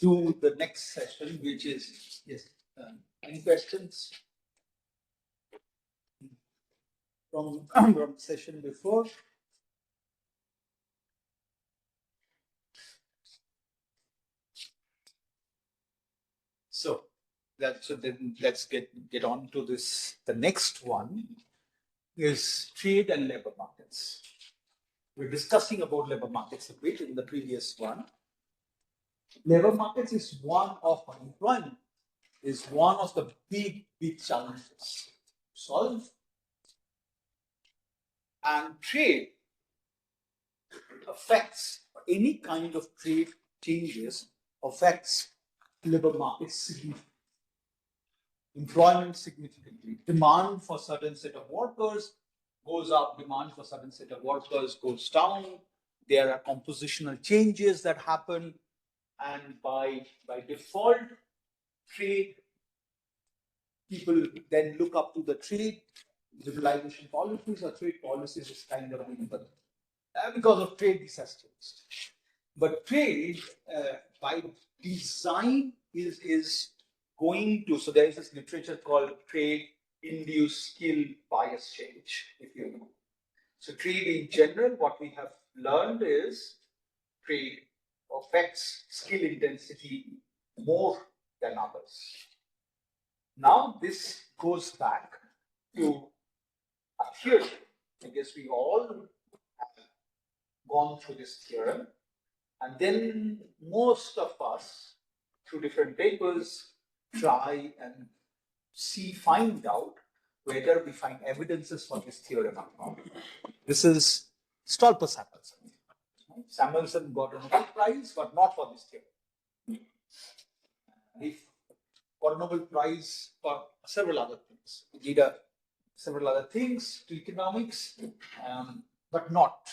to the next session, which is, yes, any questions from from session before? So then let's get on to this. The next one is trade and labor markets. We're discussing about labor markets a bit in the previous one. Labor markets is one of employment, is one of the big challenges to solve. And trade affects, any kind of trade changes affects labor markets significantly. Employment significantly. Demand for certain set of workers goes up, demand for certain set of workers goes down. There are compositional changes that happen, and by default, trade, people then look up to the trade liberalization policies, or trade policies is kind of available. Because of trade, this has changed. But trade, by design, is going to, so there is this literature called trade-induced skill bias change, if you know. So trade in general, what we have learned is trade affects skill intensity more than others. Now this goes back to a theory. I guess we all have gone through this theorem, and then most of us, through different papers, try and find out whether we find evidences for this theorem or not. This is StolperSamuelson. Samuelson got a Nobel Prize, but not for this theorem. He got a Nobel Prize for several other things. He did several other things to economics, but not.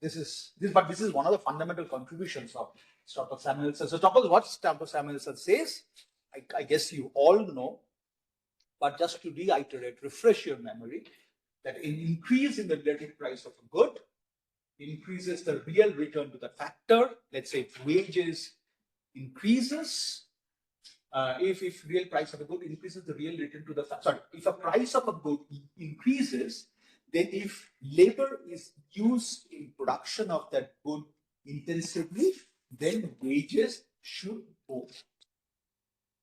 This is one of the fundamental contributions of StolperSamuelson. So, what StolperSamuelson says, I guess you all know, but just to reiterate, refresh your memory, that an increase in the relative price of a good increases the real return to the factor. Let's say if wages increases, if real price of a good increases, the real return to the factor. Sorry, if a price of a good increases, then if labor is used in production of that good intensively, then wages should go up.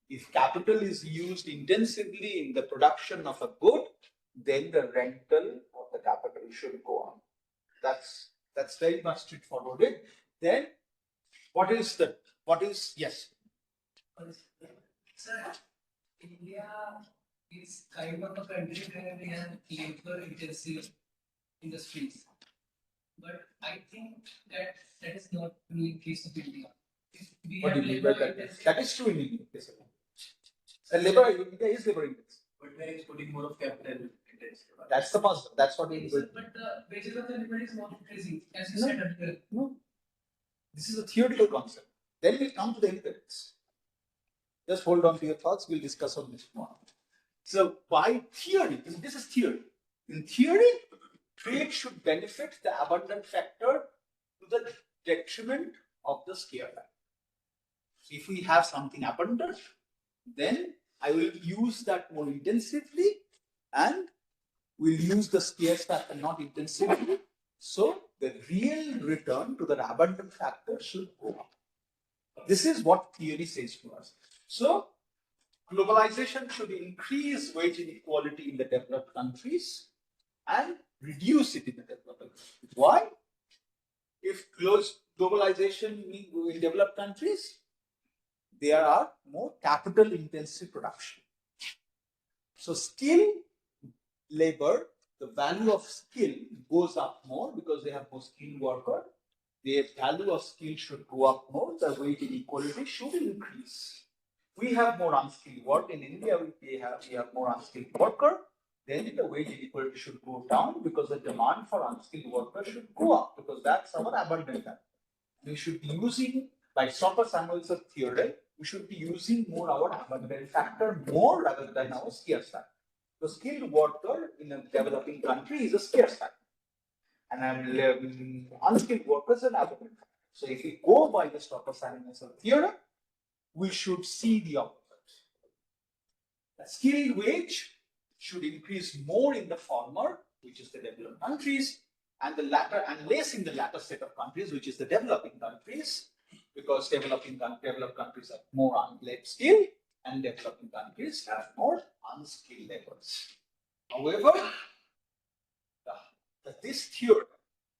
If capital is used intensively in the production of a good, then the rental of the capital should go up. That's very much straightforward. Then what is yes? Sir, India is kind of a country where we have labor intensive industries. But I think that is not really the case of India. What do you mean by that? That is true in India. India is labor intensive. But we are exporting more of capital intensive. That's the positive. That's what we need. But the wages of the labor is not increasing, as you said earlier. No. This is a theoretical concept. Then we come to the evidence. Just hold on to your thoughts. We'll discuss on this more. So by theory, this is theory. In theory, trade should benefit the abundant factor to the detriment of the scarce factor. If we have something abundant, then I will use that more intensively, and we'll use the scarce factor not intensively. So the real return to the abundant factor should go up. This is what theory says to us. So globalization should increase wage inequality in the developed countries and reduce it in the developed countries. Why? If globalization in developed countries, there are more capital intensive production. So skill labor, the value of skill goes up more because they have more skilled worker. The value of skill should go up more. The wage inequality should increase. We have more unskilled work in India. We have more unskilled worker. Then the wage inequality should go down because the demand for unskilled workers should go up because that's our abundant factor. We should be using, by StolperSamuelson theory, we should be using more our abundant factor more rather than our scarce factor. The skilled worker in a developing country is a scarce factor, and unskilled workers are abundant factor. So if we go by the StolperSamuelson theorem, we should see the opposite. The skilled wage should increase more in the former, which is the developed countries, and the latter, and less in the latter set of countries, which is the developing countries, because developed countries have more unskilled skill, and developing countries have more unskilled laborers. However, this theorem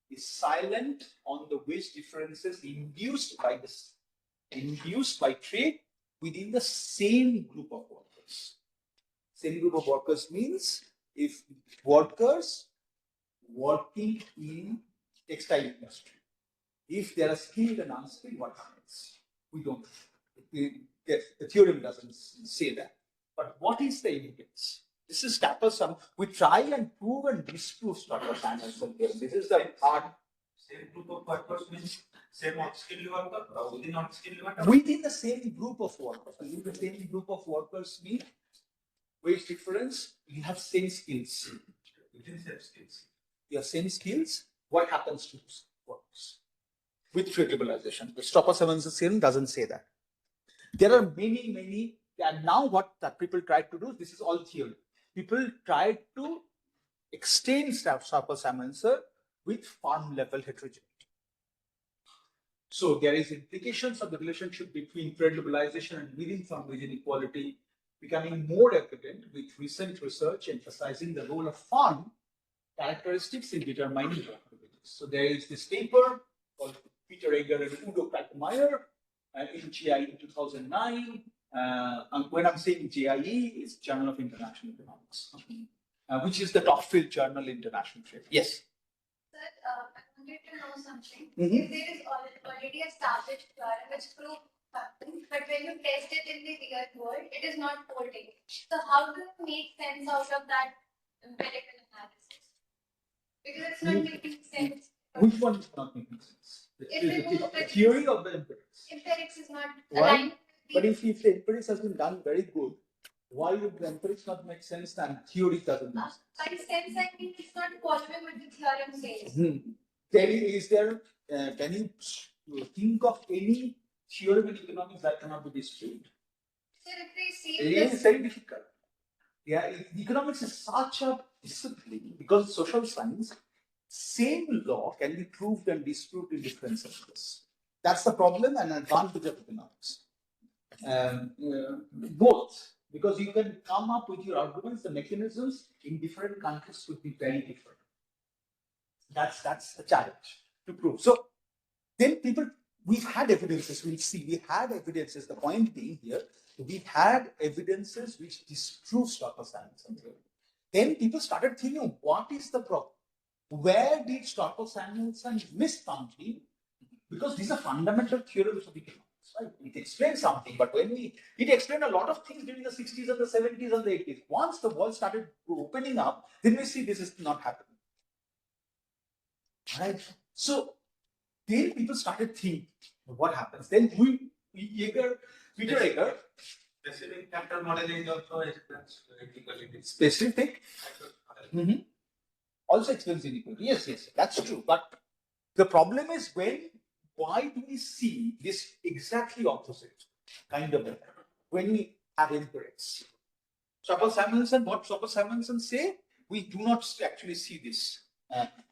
is silent on the wage differences induced by trade within the same group of workers. Same group of workers means if workers working in textile industry, if they are skilled and unskilled, what happens? We don't. The theorem doesn't say that. But what is the evidence? This is StolperSamuelson. We try and prove and disprove StolperSamuelson theorem. This is the hard. Same group of workers means same unskilled worker or within unskilled worker? Within the same group of workers. Within the same group of workers mean wage difference, you have same skills. Within same skills. You have same skills, what happens to workers? With trade liberalization. The StolperSamuelson theorem doesn't say that. There are many, and now what that people try to do, this is all theory. People try to extend StolperSamuelson with farm level heterogeneity. So there is implications of the relationship between trade liberalization and within farm wage inequality becoming more evident with recent research emphasizing the role of farm characteristics in determining worker wages. So there is this paper called Peter Egger and Udo Krackemeyer in GIE in 2009. And when I'm saying GIE, it's Journal of International Economics, which is the top field journal in international trade. Yes. Sir, I wanted to know something. If there is already a established theorem which proves something, but when you test it in the real world, it is not holding. So how do you make sense out of that empirical analysis? Because it's not making sense. Which one is not making sense? The theory of the empirics. Empirics is not Why? aligned. But if the empirics has been done very good, why would the empirics not make sense and theory doesn't make sense? By sense, I mean it's not following what the theorem says. Can you think of any theorem in economics that cannot be disproved? So if we see It is very difficult. Yeah, economics is such a discipline because it's social science. Same law can be proved and disproved in different sectors. That's the problem and advantage of economics. Both, because you can come up with your arguments, the mechanisms in different countries could be very different. That's the challenge to prove. So then we've had evidences, we'll see, we had evidences, the point being here, we had evidences which disprove StolperSamuelson theorem. Then people started thinking, what is the problem? Where did StolperSamuelson miss something? Because these are fundamental theorems of economics. Right? It explains something, but it explained a lot of things during the 60s and the 70s and the 80s. Once the world started opening up, then we see this is not happening. Right? So then people started thinking, what happens? Then Peter Egger. Specific capital modeling also explains inequality. Specific? Also explains inequality. Yes, that's true. But the problem is why do we see this exactly opposite kind of error when we have empirics? StolperSamuelson, what StolperSamuelson say? We do not actually see this.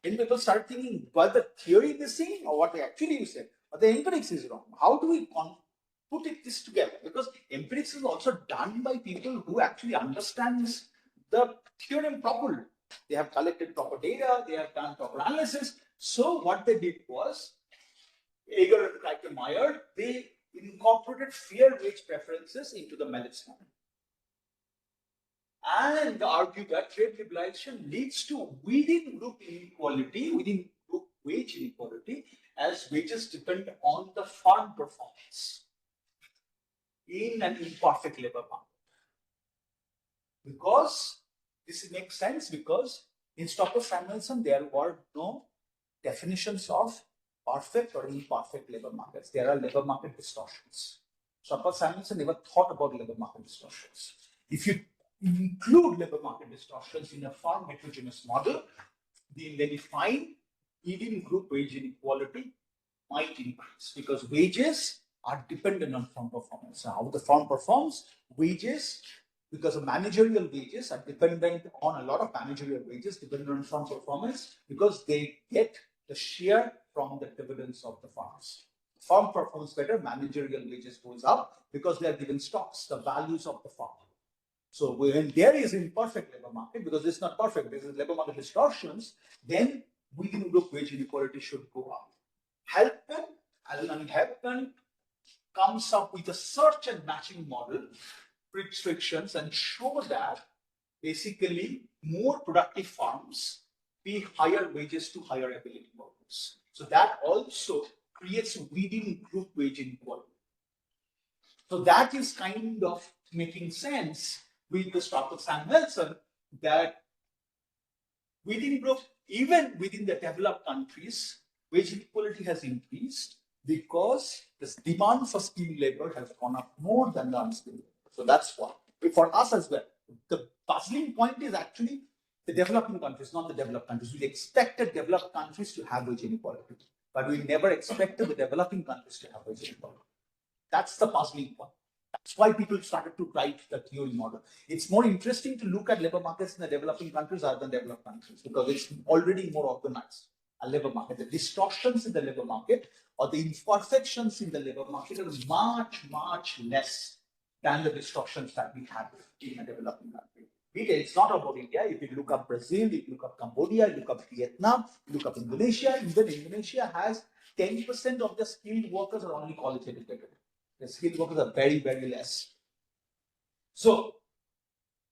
Then people start thinking, was the theory missing or what actually you said? But the empirics is wrong. How do we put this together? Because empirics is also done by people who actually understand the theorem properly. They have collected proper data, they have done proper analysis. So what they did was, Egger and Krackemeyer, they incorporated fair wage preferences into the Mallet's model. And argue that trade liberalization leads to within group inequality, within group wage inequality, as wages depend on the farm performance in an imperfect labor market. Because this makes sense, because in StolperSamuelson there were no definitions of perfect or imperfect labor markets. There are labor market distortions. StolperSamuelson never thought about labor market distortions. If you include labor market distortions in a farm heterogeneous model, then you find even group wage inequality might increase because wages are dependent on firm performance. So how the firm performs, wages, because of managerial wages are dependent on a lot of managerial wages, dependent on firm performance, because they get the share from the dividends of the firms. Firm performs better, managerial wages goes up because they are given stocks, the values of the firm. So when there is imperfect labor market, because it's not perfect, there is labor market distortions, then within group wage inequality should go up. Alan Helpman comes up with a search and matching model, restrictions, and show that basically more productive firms pay higher wages to higher ability workers. So that also creates within group wage inequality. So that is kind of making sense with the StolperSamuelson that within group, even within the developed countries, wage inequality has increased because the demand for skilled labor has gone up more than the unskilled labor. So that's why. For us as well, the puzzling point is actually the developing countries, not the developed countries. We expected developed countries to have wage inequality, but we never expected the developing countries to have wage inequality. That's the puzzling point. That's why people started to write the theory model. It's more interesting to look at labor markets in the developing countries rather than developed countries because it's already more organized. A labor market, the distortions in the labor market or the imperfections in the labor market are much, much less than the distortions that we have in a developing country. It's not about India. If you look up Brazil, if you look up Cambodia, you look up Vietnam, you look up Indonesia, even Indonesia has 10% of the skilled workers are only college educated. The skilled workers are very, very less. So,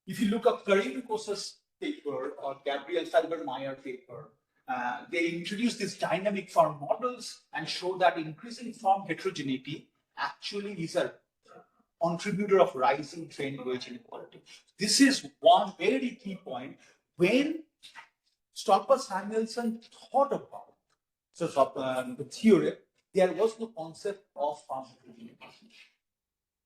if you look up Karim Kosa's paper or Gabriel Felbermeyer paper, they introduce these dynamic firm models and show that increasing firm heterogeneity actually is a contributor of rising trend wage inequality. This is one very key point when StolperSamuelson thought about the theorem. There was no concept of farm heterogeneity.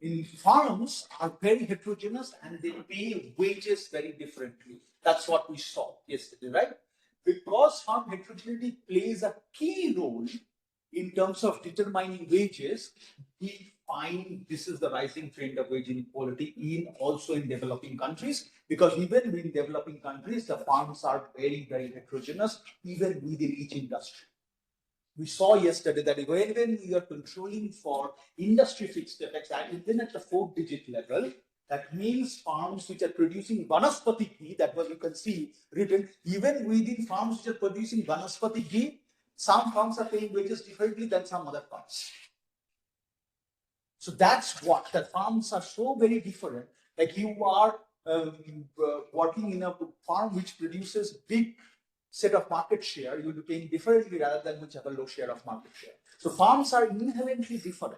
In farms are very heterogeneous and they pay wages very differently. That's what we saw yesterday, right? Because farm heterogeneity plays a key role in terms of determining wages, we find this is the rising trend of wage inequality also in developing countries, because even in developing countries, the farms are very, very heterogeneous, even within each industry. We saw yesterday that when we are controlling for industry fixed effects, and even at the 4-digit level, that means farms which are producing vanaspati ghee, that was you can see written, even within farms which are producing vanaspati ghee, some farms are paying wages differently than some other farms. So that's what the farms are so very different. Like you are working in a farm which produces big set of market share, you'll be paying differently rather than which have a low share of market share. So farms are inherently different.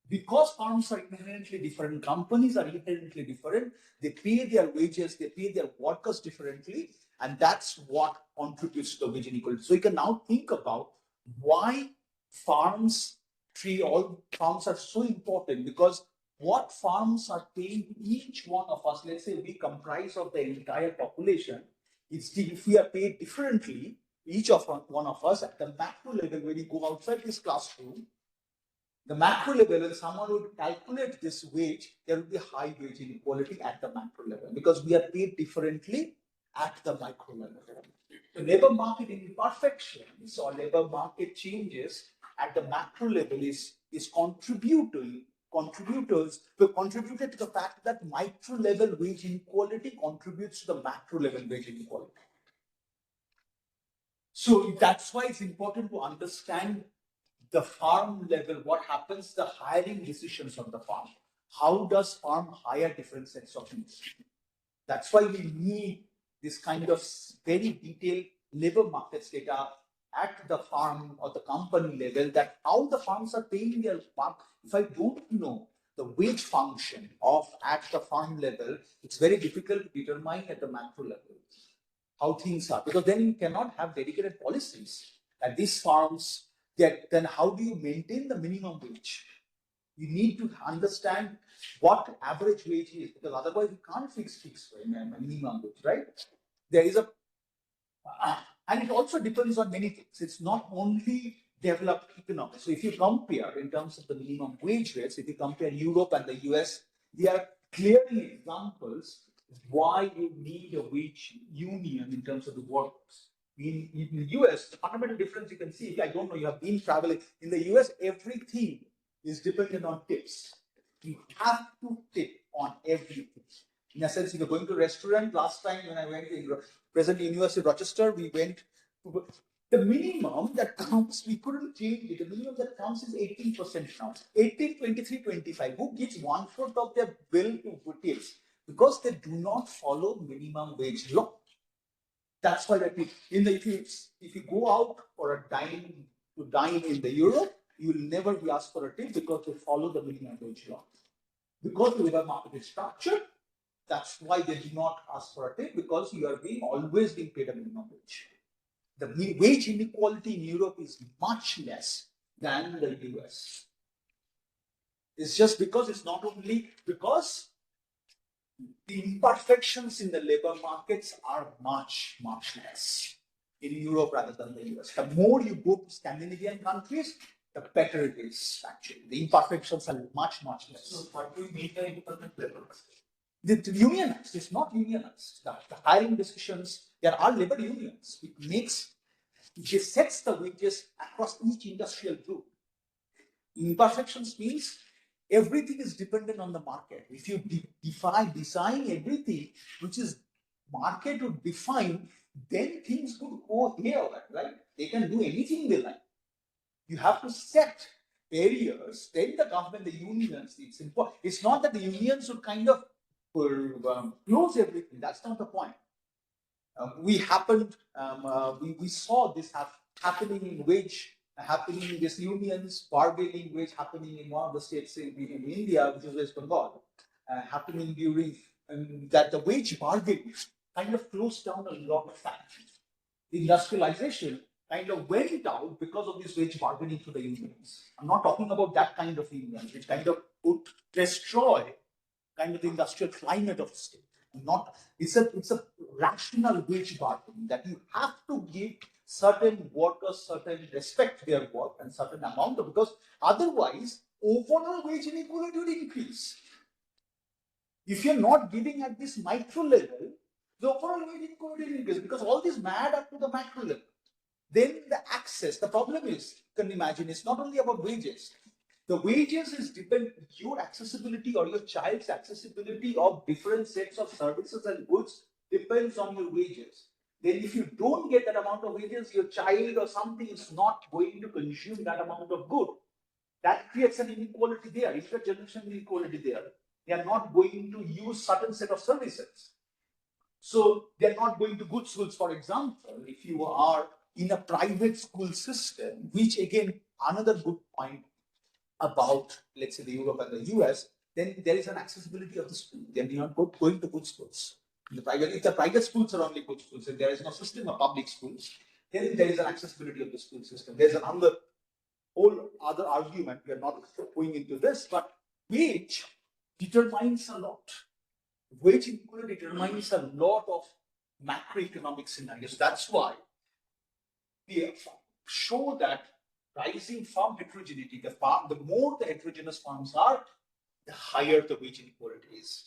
Because farms are inherently different, companies are inherently different, they pay their wages, they pay their workers differently, and that's what contributes to the wage inequality. So you can now think about why farms are so important, because what farms are paying each one of us, let's say we comprise of the entire population, if we are paid differently, each of one of us at the macro level, when you go outside this classroom, the macro level, when someone would calculate this wage, there will be high wage inequality at the macro level because we are paid differently at the micro level. The labor market imperfections or labor market changes at the macro level is contributed to the fact that micro level wage inequality contributes to the macro level wage inequality. So that's why it's important to understand the farm level, what happens, the hiring decisions of the farm. How does farm hire different sets of people? That's why we need this kind of very detailed labor markets data at the farm or the company level, that how the farms are paying their work. If I don't know the wage function at the farm level, it's very difficult to determine at the macro level how things are, because then you cannot have dedicated policies at these farms. Then how do you maintain the minimum wage? You need to understand what average wage is, because otherwise you can't fix minimum wage, right? There is and it also depends on many things. It's not only developed economies. So if you compare in terms of the minimum wage rates, if you compare Europe and the US, they are clearly examples why you need a wage union in terms of the workers. In the US, the fundamental difference you can see, if I don't know, you have been traveling, in the US, everything is dependent on tips. You have to tip on everything. In a sense, if you're going to a restaurant, last time when I went to present University of Rochester, we went to the minimum that comes, we couldn't change it. The minimum that comes is 18% now. 18, 23, 25. Who gives 1/4 of their bill to tips? Because they do not follow minimum wage law. That's why that if you go out for a dine in the Europe, you will never be asked for a tip because they follow the minimum wage law. Because the labor market is structured, that's why they do not ask for a tip, because you are always being paid a minimum wage. The wage inequality in Europe is much less than the US. It's just because it's not only because the imperfections in the labor markets are much, much less in Europe rather than the US. The more you go to Scandinavian countries, the better it is actually. The imperfections are much, much less. So what do you mean by imperfect labor? The unionized, it's not unionized. The hiring decisions, there are labor unions. It sets the wages across each industrial group. Imperfections means everything is dependent on the market. If you design everything which is market to define, then things could go here, right? They can do anything they like. You have to set barriers, then the government, the unions, it's important. It's not that the unions would kind of close everything. That's not the point. We saw this happening in this unions, bargaining wage happening in one of the states in India, which is West Bengal, happening during that the wage bargaining kind of closed down a lot of factories. Industrialization kind of went out because of this wage bargaining to the unions. I'm not talking about that kind of unions, which kind of would destroy kind of the industrial climate of the state. It's a rational wage bargaining that you have to give certain workers certain respect their work and certain amount of, because otherwise overall wage inequality would increase. If you're not giving at this micro level, the overall wage inequality will increase because all this mad up to the macro level. Then the access, the problem is, you can imagine, it's not only about wages. The wages is your accessibility or your child's accessibility of different sets of services and goods depends on your wages. Then if you don't get that amount of wages, your child or something is not going to consume that amount of good. That creates an inequality there, intergenerational inequality there. They are not going to use certain set of services. So they're not going to good schools, for example, if you are in a private school system, which again, another good point about, let's say, the Europe and the US, then there is an accessibility of the school. Then you're not going to good schools. If the private schools are only good schools, if there is no system of public schools, then there is an accessibility of the school system. There's another whole other argument. We are not going into this, but wage determines a lot. Wage inequality determines a lot of macroeconomic scenarios. That's why we show that rising farm heterogeneity, the more the heterogeneous farms are, the higher the wage inequality is.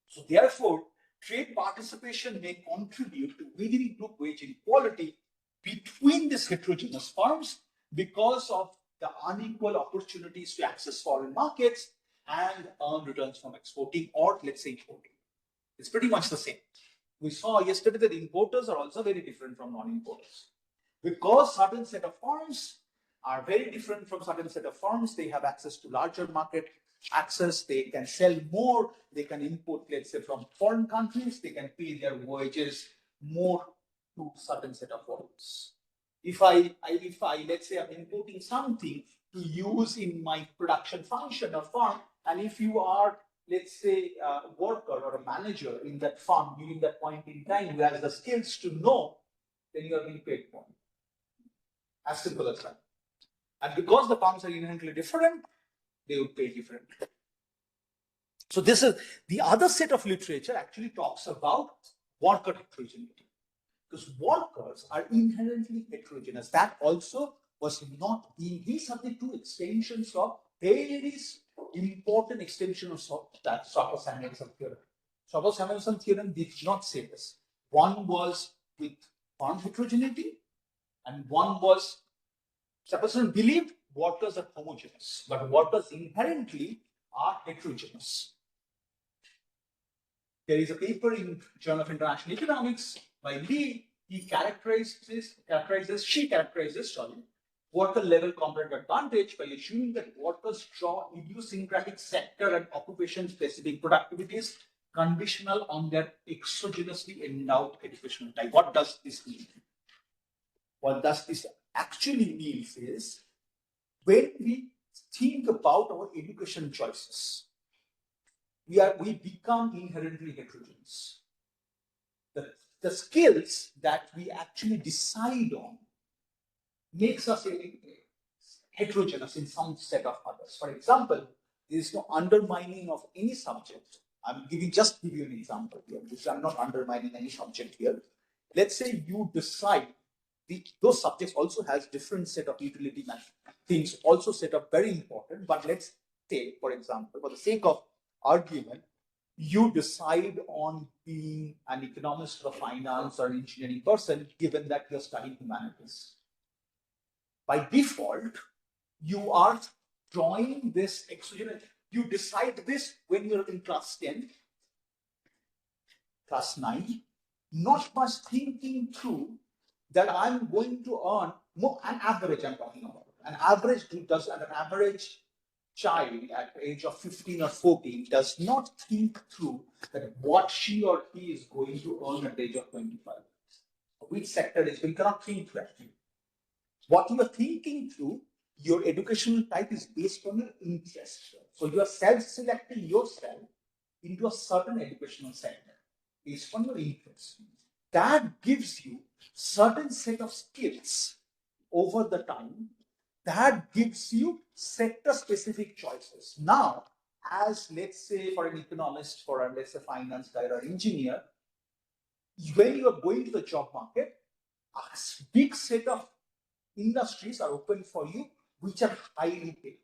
So therefore, trade participation may contribute to within group wage inequality between these heterogeneous farms because of the unequal opportunities to access foreign markets and earn returns from exporting or, let's say, importing. It's pretty much the same. We saw yesterday that importers are also very different from non-importers. Because certain set of farms are very different from certain set of farms, they have access to larger market access, they can sell more, they can import, let's say, from foreign countries, they can pay their wages more to certain set of farms. If I let's say I'm importing something to use in my production function or farm, and if you are, let's say, a worker or a manager in that farm during that point in time who has the skills to know, then you are being paid more. As simple as that. And because the farms are inherently different, they would pay differently. So this is the other set of literature actually talks about worker heterogeneity. Because workers are inherently heterogeneous. That also was not being, these are the two extensions of very important extensions of that StolperSamuelson theorem. StolperSamuelson theorem did not say this. One was with farm heterogeneity, and one was, the person believed workers are homogeneous, but workers inherently are heterogeneous. There is a paper in Journal of International Economics by Lee. She characterizes worker level comparative advantage by assuming that workers draw idiosyncratic sector and occupation specific productivities conditional on their exogenously endowed educational type. What does this mean? What does this actually mean is, when we think about our education choices, we become inherently heterogeneous. The skills that we actually decide on makes us heterogeneous in some set of others. For example, there is no undermining of any subject. I'm just give you an example here. I'm not undermining any subject here. Let's say you decide those subjects also has different set of utility things also set up very important. But let's say, for example, for the sake of argument, you decide on being an economist or finance or engineering person, given that you're studying humanities. By default, you are drawing this exogenous. You decide this when you're in class 10, class 9, not much thinking through that I'm going to earn more, an average I'm talking about. An average child at the age of 15 or 14 does not think through that what she or he is going to earn at the age of 25. Which sector is, we cannot think through actually. What you are thinking through, your educational type is based on your interest. So you are self-selecting yourself into a certain educational sector based on your interest. That gives you certain set of skills over the time. That gives you sector-specific choices. Now, as let's say for an economist, for a let's say finance guy or engineer, when you are going to the job market, a big set of industries are open for you, which are highly paid.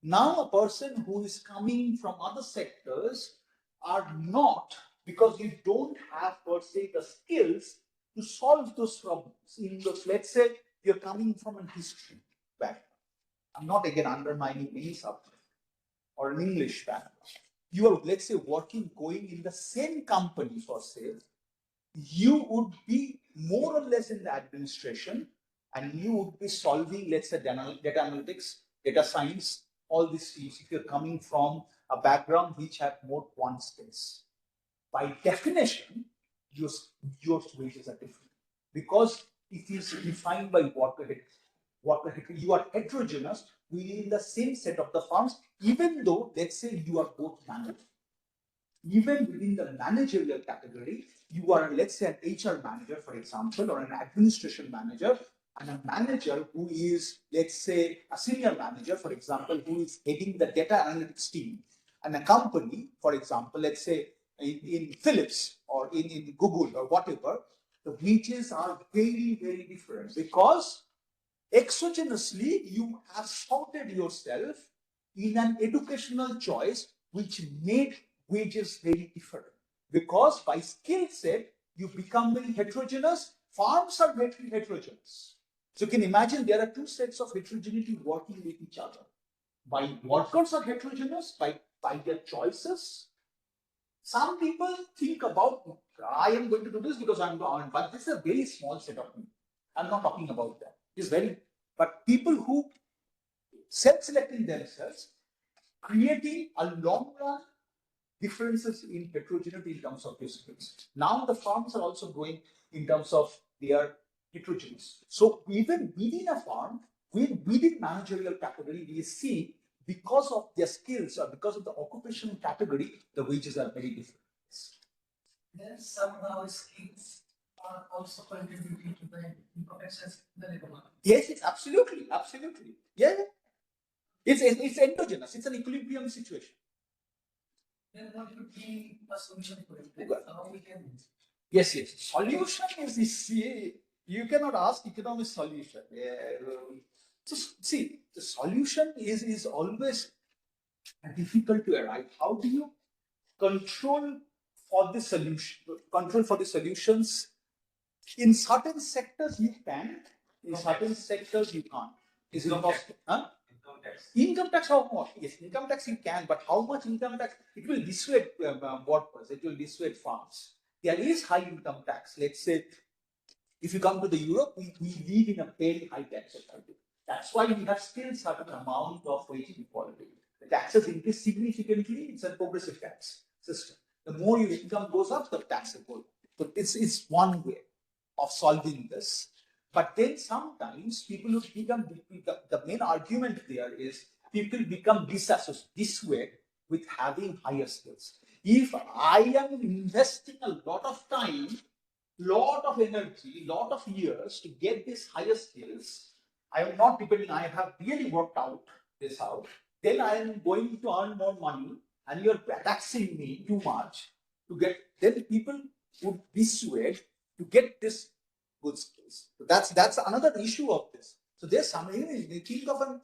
Now, a person who is coming from other sectors are not, because you don't have per se the skills to solve those problems. In those, let's say you're coming from a history background. I'm not again undermining any subject or an English background. You are, let's say, going in the same company for sales. You would be more or less in the administration, and you would be solving, let's say, data analytics, data science, all these things if you're coming from a background which have more quant skills. By definition, your wages are different because it is defined by worker. You are heterogeneous within the same set of the firms, even though, let's say, you are both managers. Even within the managerial category, you are, let's say, an HR manager, for example, or an administration manager, and a manager who is, let's say, a senior manager, for example, who is heading the data analytics team. And a company, for example, let's say in Philips or in Google or whatever, the wages are very, very different because exogenously you have sorted yourself in an educational choice which made wages very different. Because by skill set, you become very heterogeneous. Farms are very heterogeneous. So you can imagine there are two sets of heterogeneity working with each other. By workers are heterogeneous by their choices. Some people think about, I am going to do this because I'm going, but this is a very small set of people. I'm not talking about that. It's very, but people who self-selecting themselves, creating a long run differences in heterogeneity in terms of their skills. Now the farms are also growing in terms of their heterogeneous. So even within a farm, within managerial category, we see because of their skills or because of the occupational category, the wages are very different. Then somehow skills are also contributing to the imperfections in the labor market. Yes, it's absolutely. Yeah. It's endogenous. It's an equilibrium situation. Then what could be a solution for it? How we can? Yes. Solution is You cannot ask economic solution. So see, the solution is always difficult to arrive. How do you control for the solution? Control for the solutions. In certain sectors you can. In certain sectors you can't. Is it possible? Huh? Income tax. Income tax, how much? Yes, income tax you can, but how much income tax? It will dissuade workers, it will dissuade farms. There is high income tax. Let's say, if you come to the Europe, we live in a very high tax society. That's why we have still certain amount of wage inequality. The taxes increase significantly. It's a progressive tax system. The more your income goes up, the tax will go up. So it's one way of solving this. But then sometimes people who become, the main argument there is people become dissuaded with having higher skills. If I am investing a lot of time, lot of energy, lot of years to get these higher skills, I am not depending, I have really worked out this out, then I am going to earn more money and you're taxing me too much to get, then people would dissuade to get this good skills. So that's another issue of this. So there's something, you think of a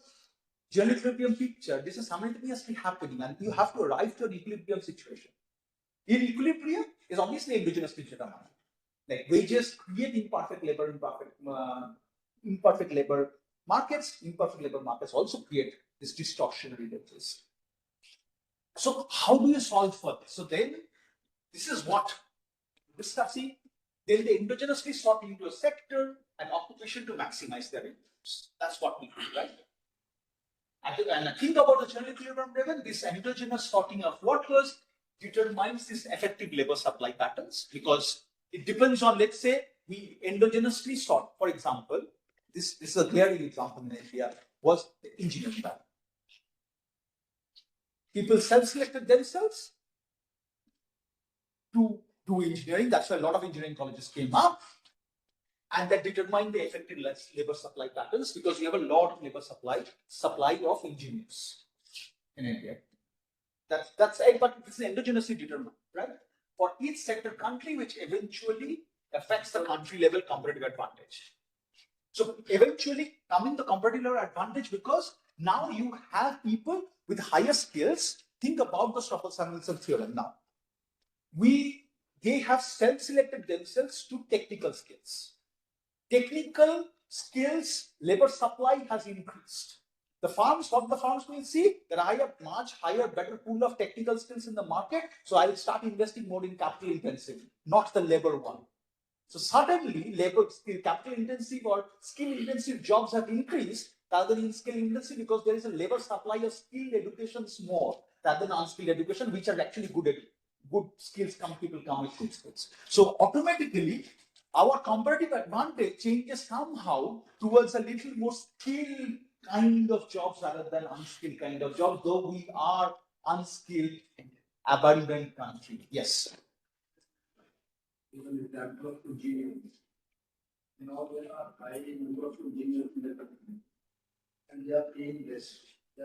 general equilibrium picture, this is simultaneously happening and you have to arrive to an equilibrium situation. In equilibrium is obviously endogenously determined. Like wages create imperfect labor markets. Imperfect labor markets also create this distortionary wages. So how do you solve for this? So then this is what we're discussing. Then they endogenously sort into a sector and occupation to maximize their incomes. That's what we do, right? And think about the general equilibrium level. This endogenous sorting of workers determines this effective labor supply patterns, because it depends on, let's say, we endogenously sort. For example, this is a glaring example in India, was the engineering pattern. People self-selected themselves to do engineering. That's why a lot of engineering colleges came up. And that determined the effective labor supply patterns, because we have a lot of labor supply of engineers in India. That's it, but it's endogenously determined, right? For each sector country, which eventually affects the country level comparative advantage. So eventually coming the comparative level advantage, because now you have people with higher skills. Think about the StolperSamuelson theorem now. They have self-selected themselves to technical skills. Technical skills, labor supply has increased. What the farms will see, that I have much higher, better pool of technical skills in the market, so I will start investing more in capital intensive, not the labor one. So suddenly, capital intensive or skill intensive jobs have increased rather than in skill intensive, because there is a labor supply of skilled educations more rather than unskilled education, which are actually good skills. People come with good skills. So automatically, our comparative advantage changes somehow towards a little more skilled kind of jobs rather than unskilled kind of jobs, though we are unskilled, abundant country. Yes. Even the example of engineering. There are high number of engineers in the country, and they are paying less. So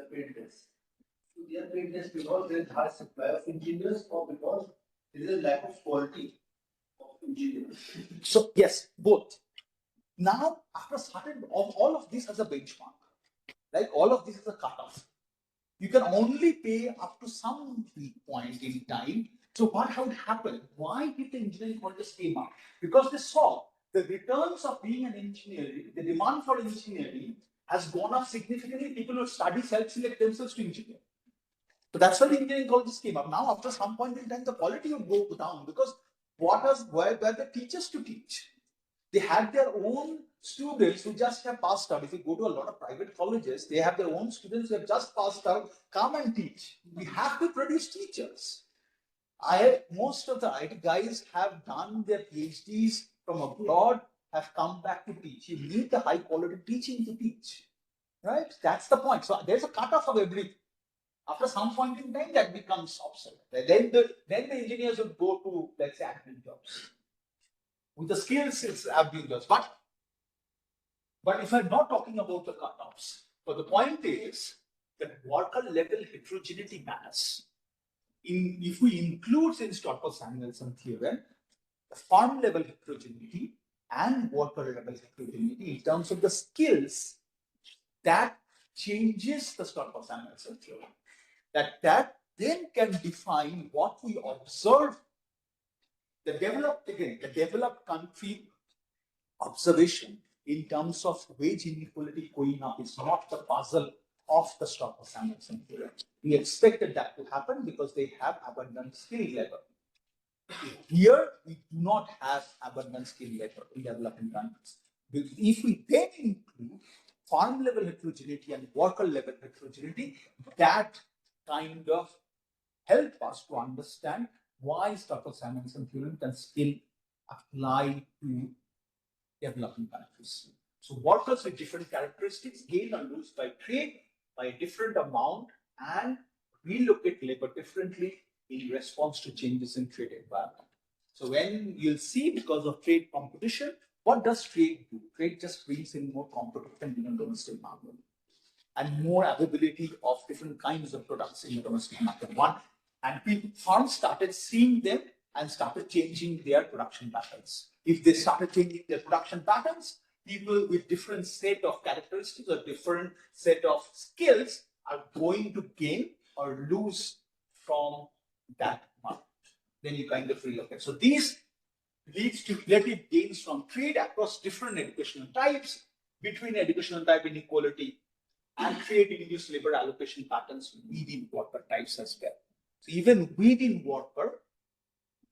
they are paying less because there is high supply of engineers, or because there is a lack of quality of engineers. So yes, both. Now, after certain of all of this as a benchmark, like all of this is a cutoff. You can only pay up to some point in time. So what would happen? Why did the engineering colleges came up? Because they saw the returns of being an engineer, the demand for engineering has gone up significantly. People who study self-select themselves to engineer. So that's why the engineering colleges came up. Now, after some point in time, the quality would go down, because where the teachers to teach? They had their own students who just have passed out. If you go to a lot of private colleges, they have their own students who have just passed out, come and teach. We have to produce teachers. Most of the IT guys have done their PhDs from abroad, have come back to teach. You need the high quality teaching to teach, right? That's the point. So there's a cutoff of everything. After some point in time, that becomes obsolete. Then the engineers would go to, let's say, admin jobs. With the skills, it's admin jobs. But if I'm not talking about the cutoffs, but the point is that worker level heterogeneity matters. If we include in StolperSamuelson theorem, the farm level heterogeneity, and worker level heterogeneity in terms of the skills, that changes the StolperSamuelson theorem. That then can define what we observe. The developed country observation in terms of wage inequality going up is not the puzzle of the StolperSamuelson theorem. We expected that to happen because they have abundant skill level. Here, we do not have abundant skill level in developing countries. If we then include farm level heterogeneity and worker level heterogeneity, that kind of help us to understand why StolperSamuelson theorem can still apply to developing countries. So workers with different characteristics gain or lose by trade by a different amount and relocate labor differently in response to changes in trade environment. So when you'll see, because of trade competition, what does trade do? Trade just brings in more competition in the domestic market and more availability of different kinds of products in the domestic market. One, and farms started seeing them and started changing their production patterns. If they started changing their production patterns, people with different set of characteristics or different set of skills are going to gain or lose from that market. Then you kind of relocate. So these leads to relative gains from trade across different educational types, between educational type inequality, and creating induced labor allocation patterns within worker types as well. So even within worker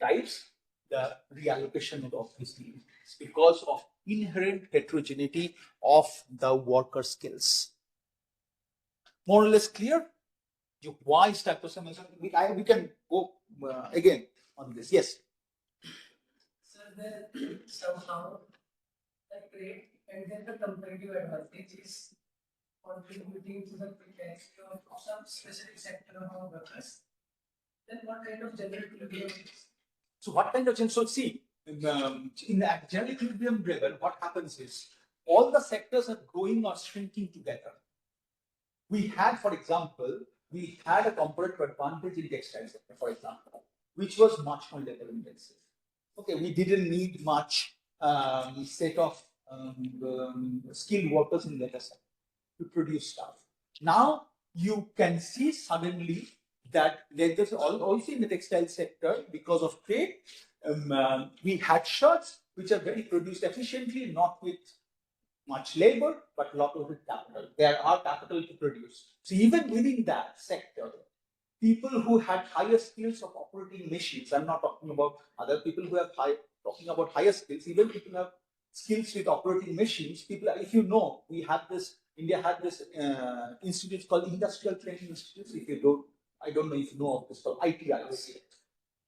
types, the reallocation of obviously is because of inherent heterogeneity of the worker skills. More or less clear? Why StolperSamuelson? We can go again on this. Yes. So then somehow the trade and then the competitive advantage is contributing to the pretext of some specific sector of workers. Then what kind of general equilibrium is? So what kind of change? So see, in the general equilibrium level, what happens is all the sectors are growing or shrinking together. We had, for example, we had a comparative advantage in textile sector, for example, which was much more labor intensive. Okay, we didn't need much set of skilled workers in leather sector to produce stuff. Now you can see suddenly that there's also in the textile sector, because of trade, we had shirts which are very produced efficiently, not with much labor, but a lot of capital. There are capital to produce. So even within that sector, people who had higher skills of operating machines, I'm not talking about other people who have talking about higher skills, even people who have skills with operating machines, people, if you know, India had this institute called Industrial Training Institute. If you don't, I don't know if you know of this, called ITIs,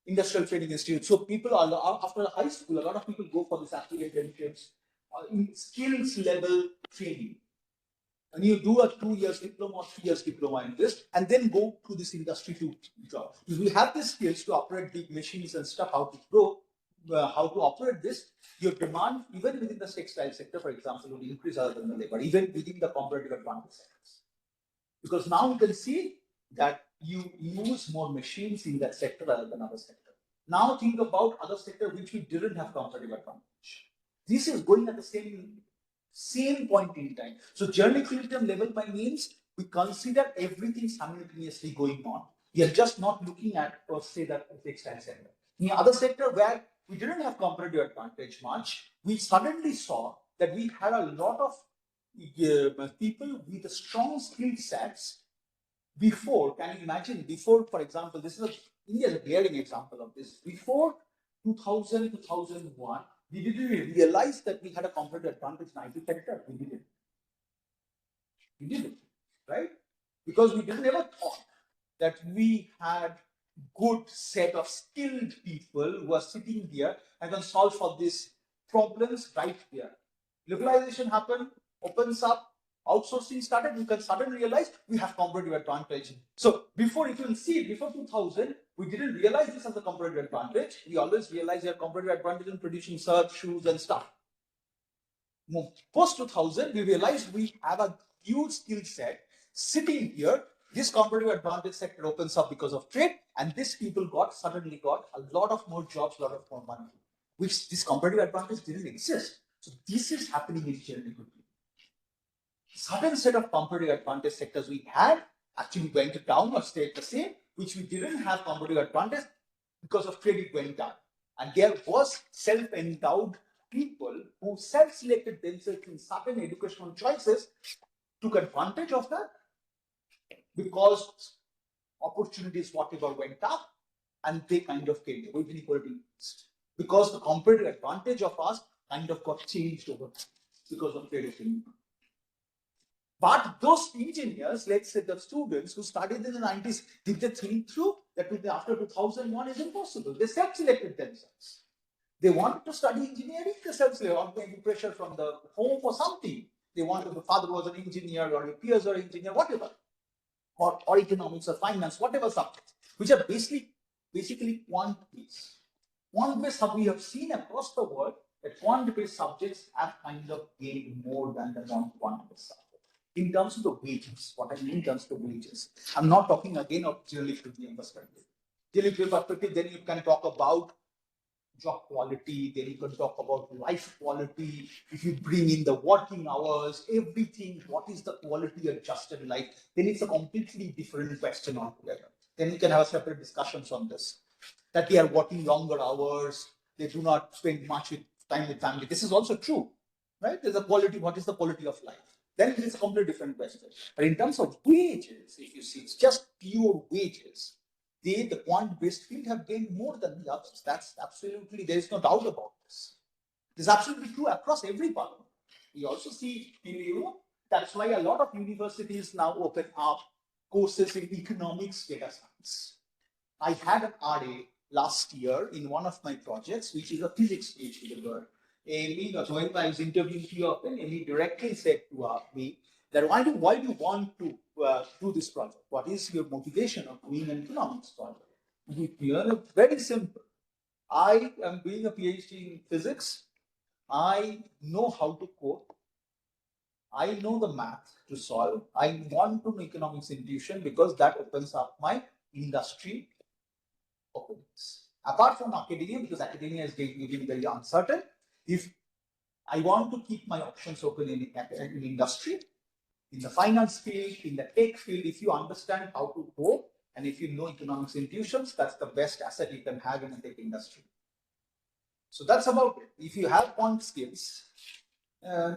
Industrial Training Institute. So people are, after high school, a lot of people go for this affiliate internships in skills level training. And you do a 2 years diploma or 3 years diploma in this, and then go to this industry to job. If you have the skills to operate big machines and stuff, how to grow, how to operate this, your demand, even within the textile sector, for example, will increase other than the labor, even within the comparative advantage sectors. Because now you can see that you use more machines in that sector rather than other sector. Now think about other sector which we didn't have comparative advantage. This is going at the same point in time. So general equilibrium level by means we consider everything simultaneously going on. We are just not looking at, per se, that textile sector. In the other sector where we didn't have comparative advantage much, we suddenly saw that we had a lot of people with strong skill sets before. Can you imagine? Before, for example, India is a glaring example of this. Before 2000, 2001, we didn't realize that we had a comparative advantage in IT sector. We didn't, right? Because we didn't ever thought that we had good set of skilled people who are sitting here and can solve for these problems right here. Localization happened, opens up, outsourcing started, you can suddenly realize we have comparative advantage. So before, if you will see, before 2000, we didn't realize this as a comparative advantage. We always realized we have comparative advantage in producing shirts, shoes, and stuff. Post 2000, we realized we have a huge skill set sitting here. This comparative advantage sector opens up because of trade, and these people suddenly got a lot of more jobs, a lot of more money. which this competitive advantage didn't exist. So this is happening in general equity. Certain set of competitive advantage sectors we had actually went down or stayed the same, which we didn't have competitive advantage because of credit went down. And there was self-endowed people who self-selected themselves in certain educational choices, took advantage of that because opportunities, whatever, went up, and they kind of came with inequality increased. Because the competitive advantage of us kind of got changed over time because of credit inequality. But those engineers, let's say the students who studied in the 90s, did they think through that after 2001 is impossible? They self-selected themselves. They wanted to study engineering, they self-selected, or maybe pressure from the home or something. They wanted, the father was an engineer, or your peers were an engineer, whatever. Or economics or finance, whatever subjects, which are basically quant-based. Quant-based, we have seen across the world that quant-based subjects have kind of gained more than the non-quant-based subjects. In terms of the wages, what I mean in terms of the wages, I'm not talking again of general equilibrium perspective. General equilibrium perspective, then you can talk about job quality, then you can talk about life quality. If you bring in the working hours, everything, what is the quality adjusted life, then it's a completely different question altogether. Then we can have separate discussions on this. That they are working longer hours, they do not spend much time with family. This is also true, right? There's a quality, what is the quality of life? Then it's a completely different question. But in terms of wages, if you see, it's just pure wages. The quant-based field have gained more than the others. That's absolutely, there is no doubt about this. This is absolutely true across every part. We also see in Europe, that's why a lot of universities now open up courses in economics, data science. I had an RA last year in one of my projects, which is a physics PhD paper. Amy, when I was interviewing few of them, Amy directly said to me that why do you want to do this project? What is your motivation of doing an economics project? Very simple. I am doing a PhD in physics. I know how to code. I know the math to solve. I want to make economics intuition because that opens up my industry openings. Apart from academia, because academia is getting very uncertain, if I want to keep my options open in industry, in the finance field, in the tech field, if you understand how to code and if you know economics intuitions, that's the best asset you can have in the tech industry. So that's about it. If you have quant skills,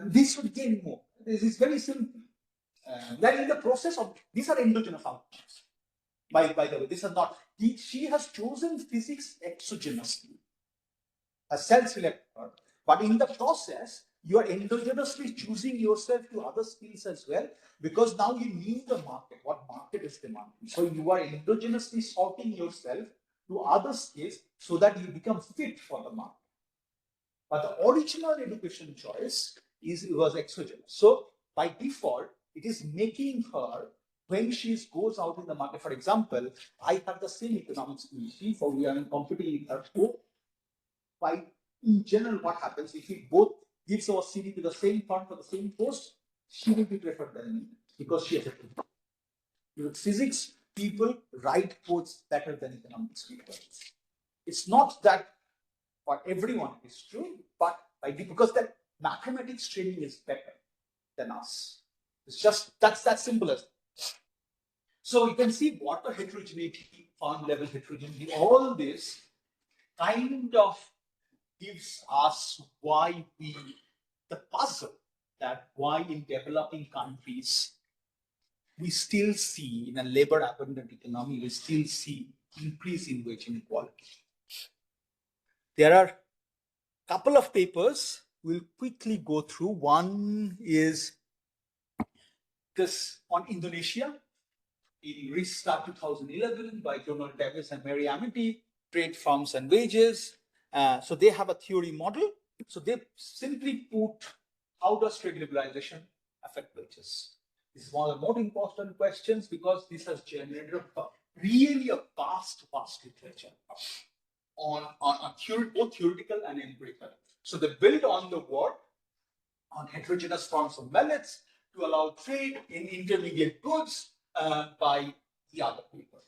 this would gain more. This is very simple. Then in the process of, these are endogenous outcomes. By the way, this is not, she has chosen physics exogenously, a self-select her. But in the process, you are endogenously choosing yourself to other skills as well, because now you knew the market, what market is demanding. So you are endogenously sorting yourself to other skills so that you become fit for the market. But the original education choice was exogenous. So by default, it is making her, when she goes out in the market, for example, I have the same economics PhD, for we are competing in her scope. By in general, what happens if we both gives our CV to the same firm for the same post, she will be preferred than me because she has a team. With physics, people write codes better than economics people. It's not that for everyone is true, but because that mathematics training is better than us. It's just that's that simple as. So you can see water heterogeneity, farm level heterogeneity, all this kind of gives us why the puzzle that why in developing countries we still see, in a labor abundant economy, we still see increase in wage inequality. There are a couple of papers we'll quickly go through. One is this on Indonesia in Restart 2011 by Donald Davis and Mary Amity, Trade, Farms and Wages. So they have a theory model. So they simply put, how does trade liberalization affect wages? This is one of the most important questions because this has generated really a vast literature on both theoretical and empirical. So they build on the work on heterogeneous forms of millets to allow trade in intermediate goods by the other people.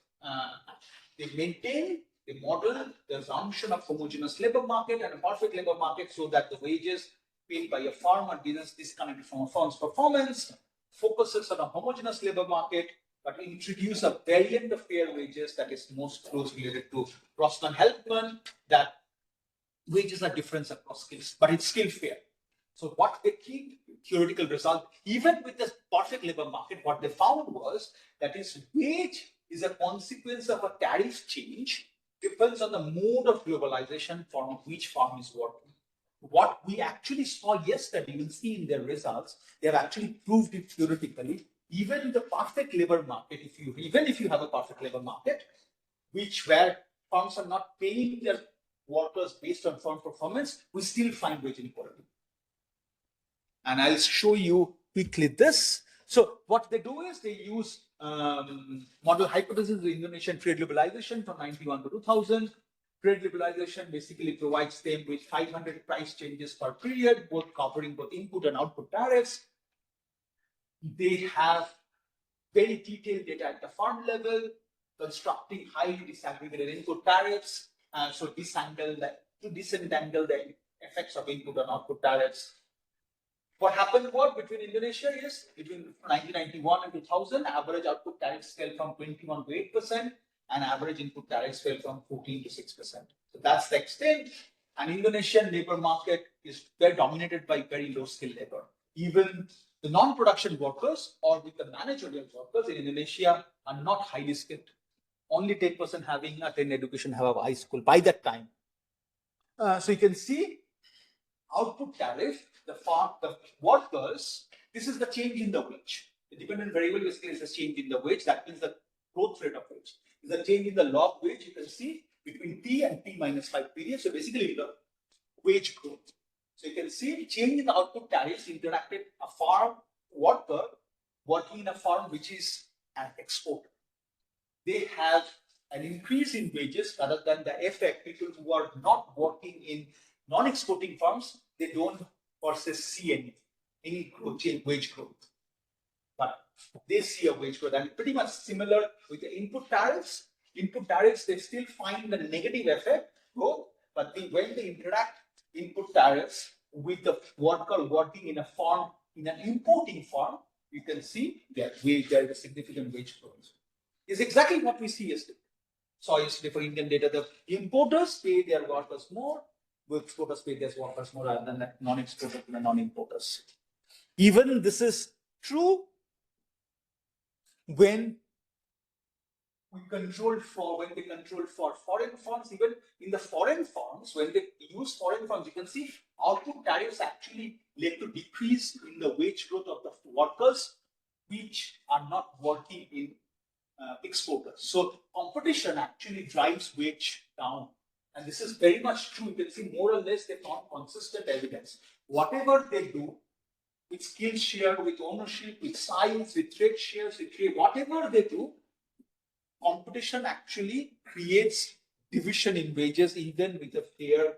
They maintain They model the assumption of homogeneous labor market and a perfect labor market so that the wages paid by a firm are disconnected from a firm's performance, focuses on a homogeneous labor market, but introduce a variant of fair wages that is most closely related to Rosman-Helpman, that wages are different across skills, but it's still fair. So what the key theoretical result, even with this perfect labor market, what they found was that is wage is a consequence of a tariff change, depends on the mode of globalization from which firm is working. What we actually saw yesterday, you'll see in their results, they have actually proved it theoretically. Even in the perfect labor market, even if you have a perfect labor market, where firms are not paying their workers based on firm performance, we still find wage inequality. And I'll show you quickly this. So what they do is they use model hypothesis of Indonesian trade liberalization from 91 to 2000. Trade liberalization basically provides them with 500 price changes per period, both covering both input and output tariffs. They have very detailed data at the firm level, constructing highly disaggregated input tariffs, so to disentangle the effects of input and output tariffs. What happened between Indonesia is between 1991 and 2000, average output tariffs fell from 21 to 8%, and average input tariffs fell from 14 to 6%. So that's the extent. And Indonesian labor market is very dominated by very low skilled labor. Even the non-production workers or with the managerial workers in Indonesia are not highly skilled. Only 10% having attended education have a high school by that time. So you can see output tariff, the workers, this is the change in the wage. The dependent variable basically is the change in the wage. That means the growth rate of wage. The change in the log wage, you can see between T and T minus 5 periods. So basically the wage growth. So you can see change in the output tariffs interacted a farm worker working in a farm which is an exporter. They have an increase in wages rather than the effect. People who are not working in non-exporting firms, they don't per se see any growth in wage growth. But they see a wage growth, and pretty much similar with the input tariffs. Input tariffs, they still find the negative effect growth, but when they interact input tariffs with the worker working in a farm, in an importing farm, you can see that there is a significant wage growth. It's exactly what we see yesterday. Saw yesterday for Indian data, the importers pay their workers more, exporters pay their workers more rather than the non-exporters and the non-importers. Even this is true when they control for foreign firms. Even in the foreign firms, when they use foreign firms, you can see output tariffs actually led to decrease in the wage growth of the workers which are not working in exporters. So competition actually drives wage down. And this is very much true. You can see more or less they found consistent evidence. Whatever they do, with skill share, with ownership, with size, with trade shares, with trade, whatever they do, competition actually creates division in wages even with a fair,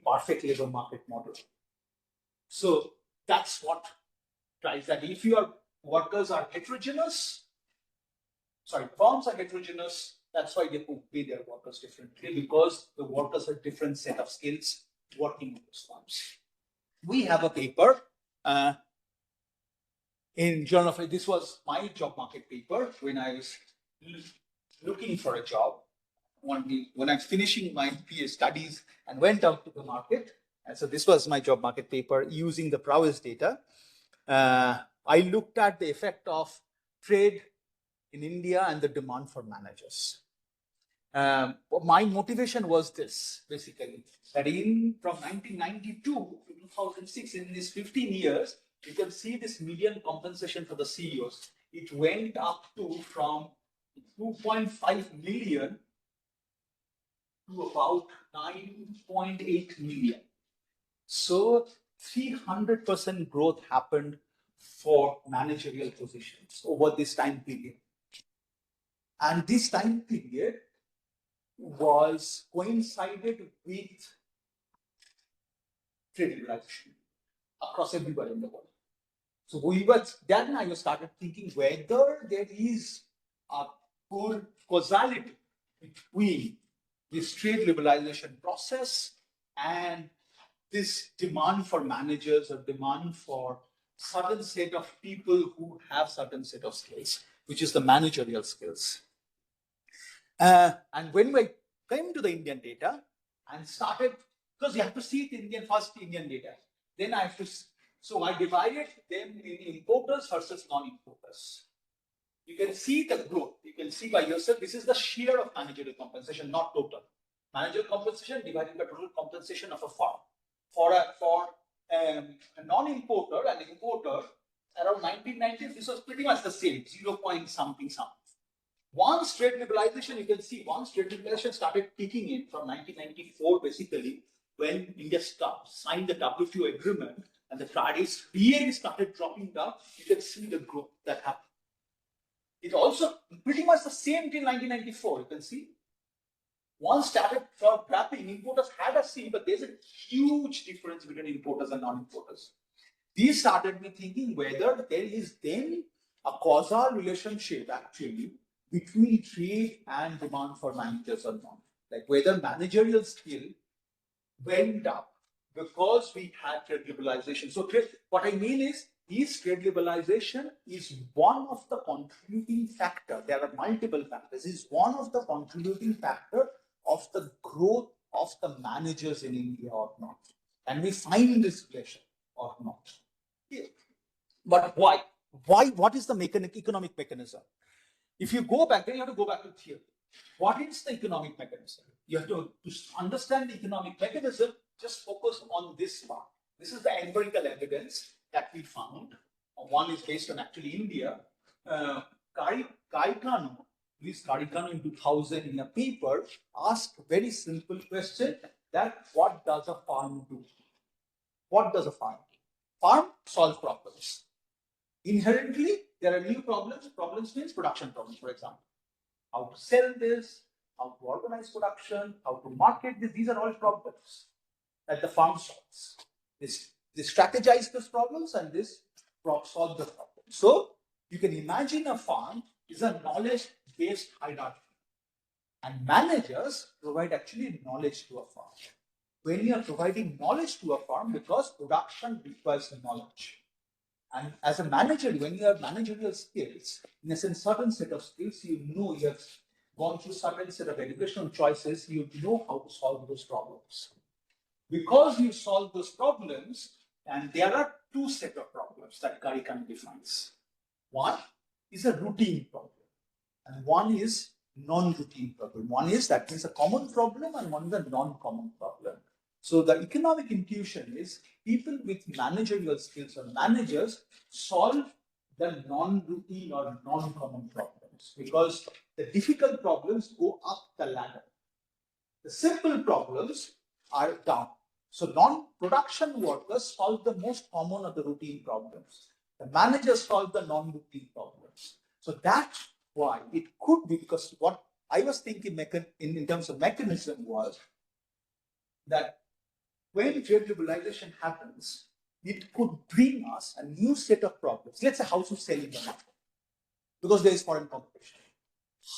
perfect labor market model. So that's what drives that. If your workers are heterogeneous, firms are heterogeneous, that's why they pay their workers differently, because the workers have different set of skills working in those firms. We have a paper in Journal of, this was my job market paper when I was looking for a job. When I'm finishing my PhD studies and went out to the market. And so this was my job market paper using the prowess data. I looked at the effect of trade in India and the demand for managers. My motivation was this, basically, that from 1992 to 2006, in these 15 years, you can see this median compensation for the CEOs. It went up from 2.5 million to about 9.8 million. So 300% growth happened for managerial positions over this time period. And this time period was coincided with trade liberalization across everywhere in the world. So then I started thinking whether there is a good causality between this trade liberalization process and this demand for managers or demand for certain set of people who have certain set of skills, which is the managerial skills. And when we came to the Indian data and started, because you have to see it in first Indian data, then I have to, so I divided them in importers versus non-importers. You can see the growth. You can see by yourself, this is the share of managerial compensation, not total. Managerial compensation divided by total compensation of a firm. For a non-importer and importer, around 1990, this was pretty much the same, 0 point something. Once trade liberalization, you can see once trade liberalization started kicking in from 1994, basically, when India signed the WTO agreement and the tariffs really started dropping down, you can see the growth that happened. It also pretty much the same till 1994, you can see. Once started for grabbing, importers had a see, but there's a huge difference between importers and non-importers. These started me thinking whether there is then a causal relationship actually between trade and demand for managers or not. Like whether managerial skill went up because we had trade liberalization. So what I mean is trade liberalization is one of the contributing factor. There are multiple factors. Is one of the contributing factor of the growth of the managers in India or not. And we find this relation or not. Yeah. But why? Why? What is the economic mechanism? If you go back, then you have to go back to theory. What is the economic mechanism? You have to understand the economic mechanism, just focus on this part. This is the empirical evidence that we found. One is based on actually India. Garikano, Luis Garikano in 2000 in a paper asked a very simple question that what does a farm do? What does a farm do? Farm solve problems. Inherently, there are new problems. Problems means production problems, for example. How to sell this, how to organize production, how to market this. These are all problems that the farm solves. They strategize these problems and this solve the problem. So you can imagine a farm is a knowledge-based hierarchy. And managers provide actually knowledge to a farm. When you are providing knowledge to a farm, because production requires knowledge. And as a manager, when you have managerial skills, in a certain set of skills, you know you have gone through certain set of educational choices, you know how to solve those problems. Because you solve those problems, and there are two set of problems that Garikano defines. One is a routine problem, and one is non-routine problem. One is that is a common problem, and one is a non-common problem. So the economic intuition is people with managerial skills or managers solve the non-routine or non-common problems because the difficult problems go up the ladder. The simple problems are down. So non-production workers solve the most common of the routine problems. The managers solve the non-routine problems. So that's why it could be, because what I was thinking in terms of mechanism was that when trade liberalization happens, it could bring us a new set of problems. Let's say how to sell in the market, because there is foreign competition.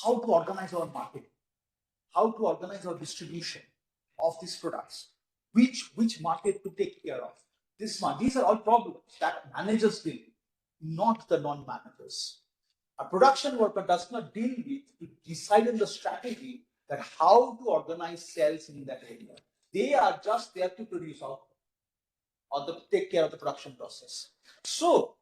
How to organize our market, how to organize our distribution of these products, which market to take care of. These are all problems that managers deal with, not the non-managers. A production worker does not deal with to decide on the strategy that how to organize sales in that area. They are just there to produce output or take care of the production process. So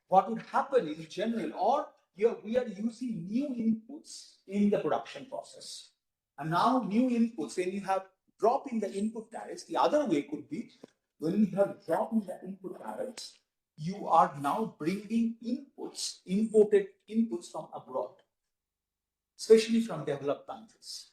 what would happen in general, or we are using new inputs in the production process. And now new inputs, when you have drop in the input tariffs, the other way could be when you have drop in the input tariffs, you are now bringing imported inputs from abroad, especially from developed countries,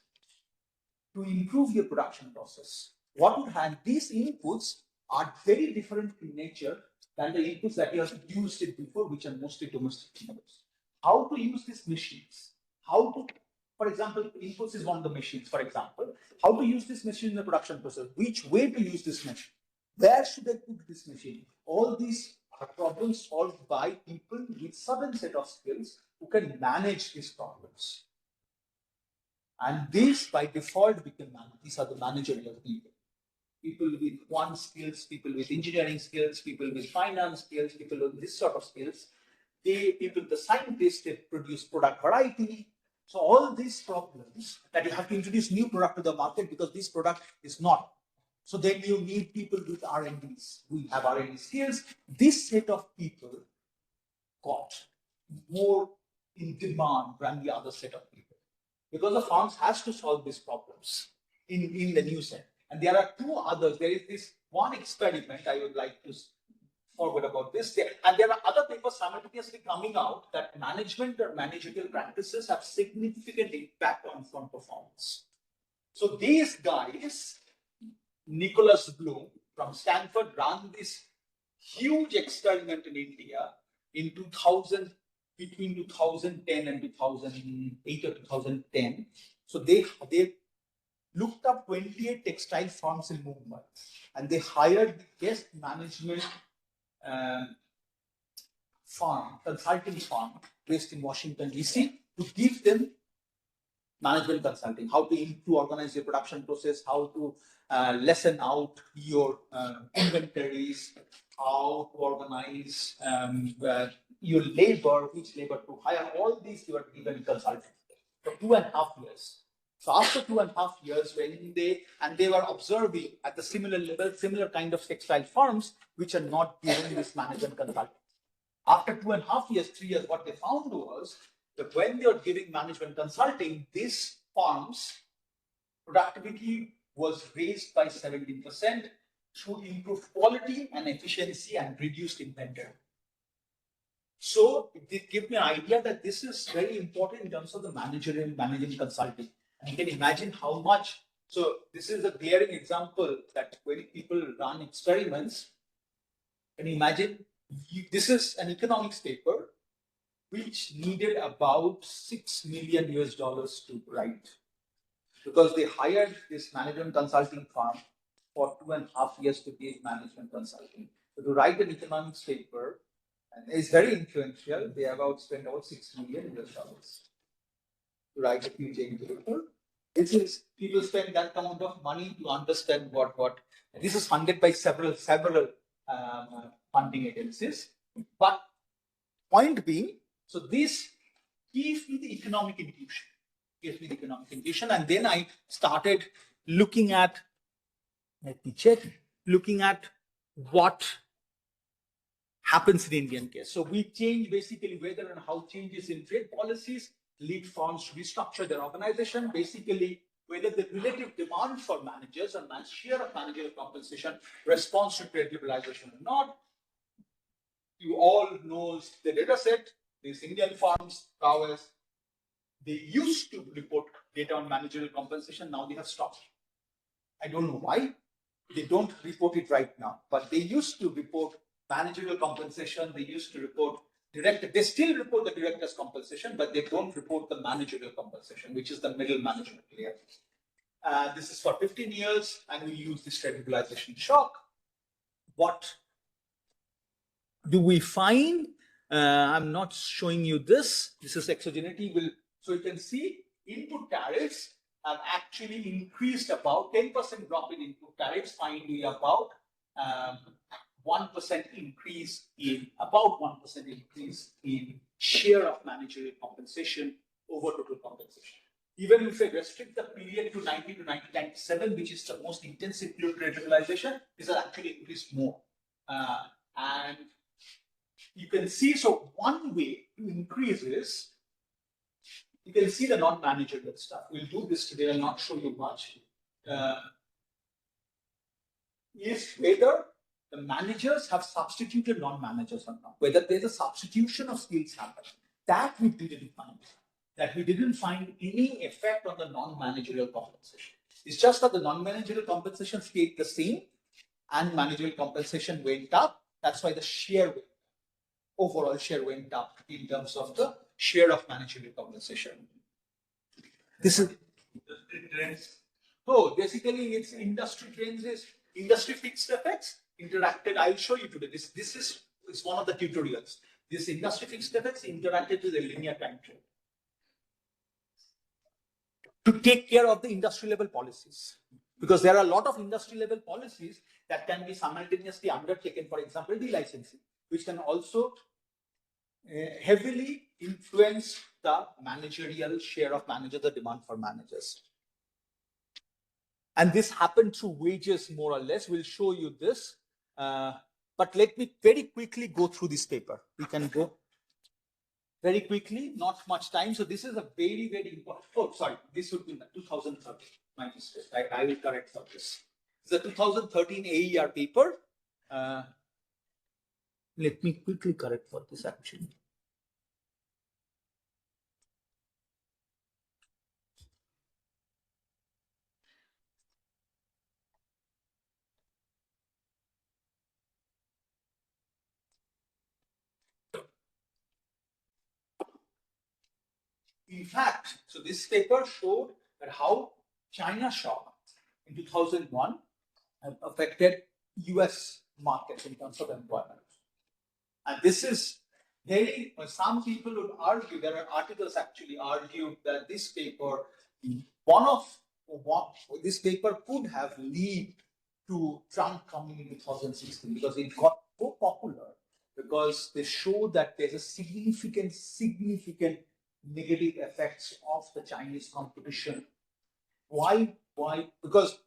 to improve your production process. What would happen? These inputs are very different in nature than the inputs that you have used it before, which are mostly domestic inputs. How to use these machines? How to, for example, inputs is one of the machines, for example. How to use this machine in the production process? Which way to use this machine? Where should I put this machine? All these are problems solved by people with certain set of skills who can manage these problems. And these by default become these are the managerial people. People with quant skills, people with engineering skills, people with finance skills, people with this sort of skills. The scientists, they produce product variety. So all these problems that you have to introduce new product to the market because this product is not. So then you need people with R&Ds who have R&D skills. This set of people got more in demand than the other set of people because the firms has to solve these problems in the new set. And there are two others. There is this one experiment I would like to forward about this. And there are other papers simultaneously coming out that management or managerial practices have significant impact on firm performance. So these guys, Nicholas Bloom from Stanford, ran this huge experiment in India in 2000, between 2010 and 2008 or 2010. So they looked up 28 textile firms in Mumbai and they hired the best management consulting firm based in Washington, DC to give them management consulting, how to organize your production process, how to lessen out your inventories, how to organize your labor, which labor to hire, all these you are given consulting for 2.5 years. So after 2.5 years, when they were observing at the similar level, similar kind of textile firms, which are not given this management consulting. After 2.5 years, 3 years, what they found was that when they were giving management consulting, these firms' productivity was raised by 17% through improved quality and efficiency and reduced inventory. So it gave me an idea that this is very important in terms of the managing consulting. And you can imagine how much. So this is a glaring example that when people run experiments, can you imagine? This is an economics paper which needed about $6 million to write because they hired this management consulting firm for 2.5 years to give management consulting. So to write an economics paper, and it's very influential, they spent about $6 million to write a huge paper. This is people spend that amount of money to understand what. This is funded by several funding agencies. But point being, so this gives me the economic intuition. And then I started looking at, looking at what happens in Indian case. So we change basically whether and how changes in trade policies lead firms to restructure their organization, basically whether the relative demand for managers and share of managerial compensation responds to trade liberalization or not. You all know the data set. These Indian firms, prowess, they used to report data on managerial compensation. Now they have stopped. I don't know why. They don't report it right now, but they used to report managerial compensation. They used to report they still report the director's compensation, but they don't report the managerial compensation, which is the middle management layer. This is for 15 years, and we use this trade liberalization shock. What do we find? I'm not showing you this. This is exogeneity. So you can see input tariffs have actually increased about 10% drop in input tariffs, finally about 1% increase in share of managerial compensation over total compensation. Even if I restrict the period to 1990 to 1997, which is the most intensive period of liberalization, this has actually increased more. And you can see, so one way to increase is, you can see the non-managerial stuff. We'll do this today, I'll not show you much. Is whether the managers have substituted non-managers or not, whether there's a substitution of skills happen. That we didn't find. That we didn't find any effect on the non-managerial compensation. It's just that the non-managerial compensation stayed the same and managerial compensation went up. That's why the share went up. Overall share went up in terms of the share of managerial compensation. This is industry trends. Oh, basically it's industry trends is industry fixed effects interacted. I'll show you today. This is one of the tutorials. This industry fixed effects interacted with a linear time trend. to take care of the industry level policies. Because there are a lot of industry level policies that can be simultaneously undertaken, for example, delicensing, which can also heavily influence the managerial share of managers, the demand for managers. And this happened through wages, more or less. We'll show you this. But let me very quickly go through this paper. We can go very quickly, not much time. So this is a very, very important. Oh, sorry, this would be 2013. My mistake. I will correct for this. It's a 2013 AER paper. Let me quickly correct for this actually. In fact, so this paper showed that how China shock in 2001 have affected US markets in terms of employment. And this is very, some people would argue, there are articles actually argued that this paper, this paper could have led to Trump coming in 2016 because it got so popular because they show that there's a significant negative effects of the Chinese competition. Why? Because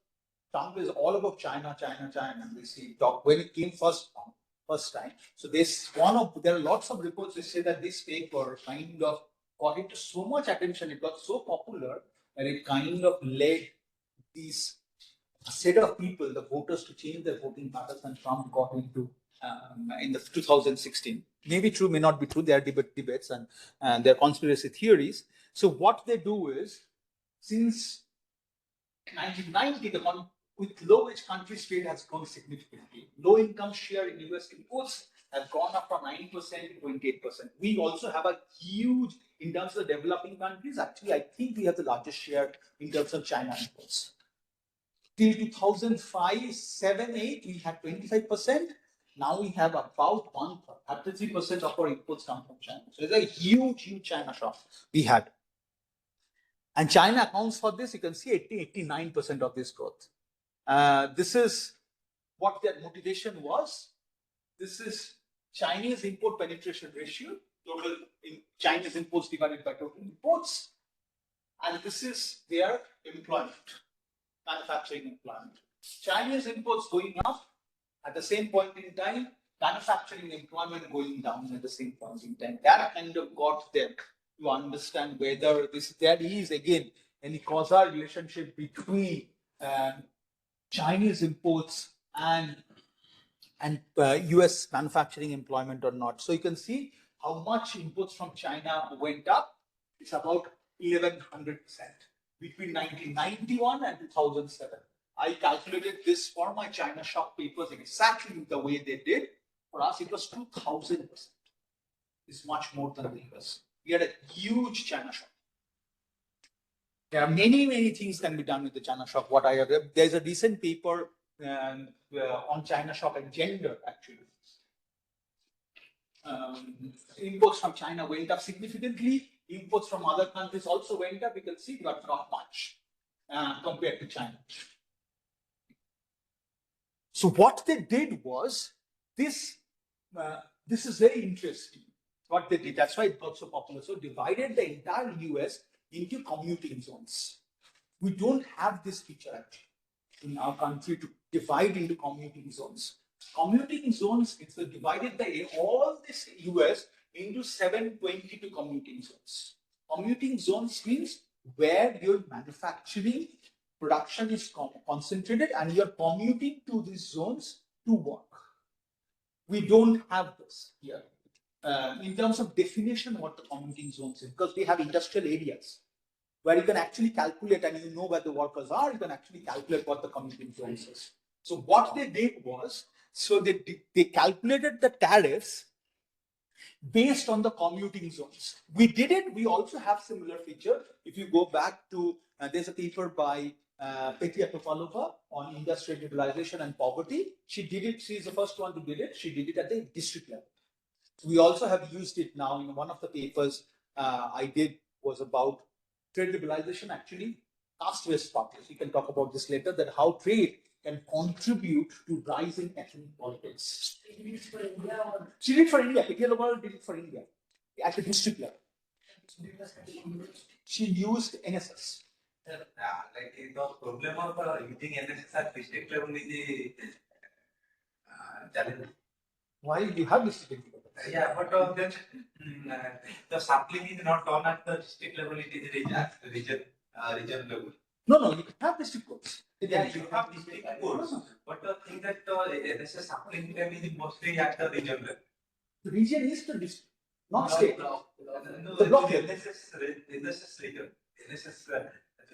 Trump is all about China. We see talk when it came first time. So there are lots of reports that say that this paper kind of got into so much attention, it got so popular that it kind of led these set of people, the voters, to change their voting patterns, and Trump got into in the 2016. Maybe true, may not be true. There are debates and there are conspiracy theories. So what they do is, since 1990, with low-wage countries, trade has grown significantly. Low-income share in US imports have gone up from 9% to 28%. We also have a huge, in terms of the developing countries, actually, I think we have the largest share in terms of China imports. Till 2005, 7, 8, we had 25%. Now we have about 33% of our imports come from China. So it's a huge China shock we had. And China accounts for this. You can see 89% of this growth. This is what their motivation was. This is Chinese import penetration ratio, total in Chinese imports divided by total imports. And this is their employment, manufacturing employment. Chinese imports going up at the same point in time, manufacturing employment going down at the same point in time. That kind of got them to understand whether there is again any causal relationship between Chinese imports and US manufacturing employment or not. So you can see how much imports from China went up. It's about 1100% between 1991 and 2007. I calculated this for my China shock papers exactly the way they did. For us, it was 2000%. It's much more than the US. We had a huge China shock. There are many things can be done with the China shock. There's a recent paper on China shock and gender, actually. Imports from China went up significantly. Imports from other countries also went up. You can see, but not much compared to China. So what they did was this. This is very interesting. What they did. That's why it got so popular. So divided the entire US into commuting zones. We don't have this feature actually in our country to divide into commuting zones. Commuting zones, it's divided all this US into 722 commuting zones. Commuting zones means where your manufacturing production is concentrated and you're commuting to these zones to work. We don't have this here. In terms of definition, what the commuting zones is, because we have industrial areas where you can actually calculate and you know where the workers are, you can actually calculate what the commuting zones is. So what they did was, so they calculated the tariffs based on the commuting zones. We did it. We also have similar feature. If you go back to, there's a paper by Petya Topalova on industrialization and poverty. She did it. She's the first one to do it. She did it at the district level. We also have used it now in one of the papers I did was about trade liberalization actually caste-based parties. We can talk about this later, that how trade can contribute to rise in ethnic politics. It is for India or She did it for India. P.T.L. did it for India at the district level. She used NSS. Like the problem of using NSS at district level is the challenge. Why you have district level? Yeah, but then the sampling is not done at the district level, it is region level. No, you can have district codes. Yeah, you have district codes, but the thing that NSS sampling them is mostly at the region level. The region is the district, not state. No, The block level. NSS region, NSS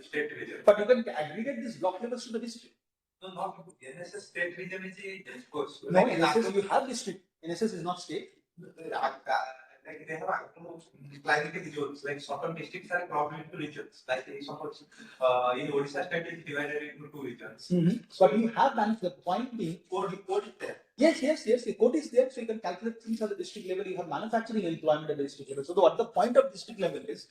state region. But you can aggregate these block levels to the district. No, not NSS state region is a course. No, NSS you have district. NSS is not state. Like they have climatic zones, like certain districts are broken into regions. Like suppose in Odisha state is divided into 2 regions. But you have the point being, Code is there. yes, the code is there, so you can calculate things at the district level. You have manufacturing employment at the district level. So what the point of district level is,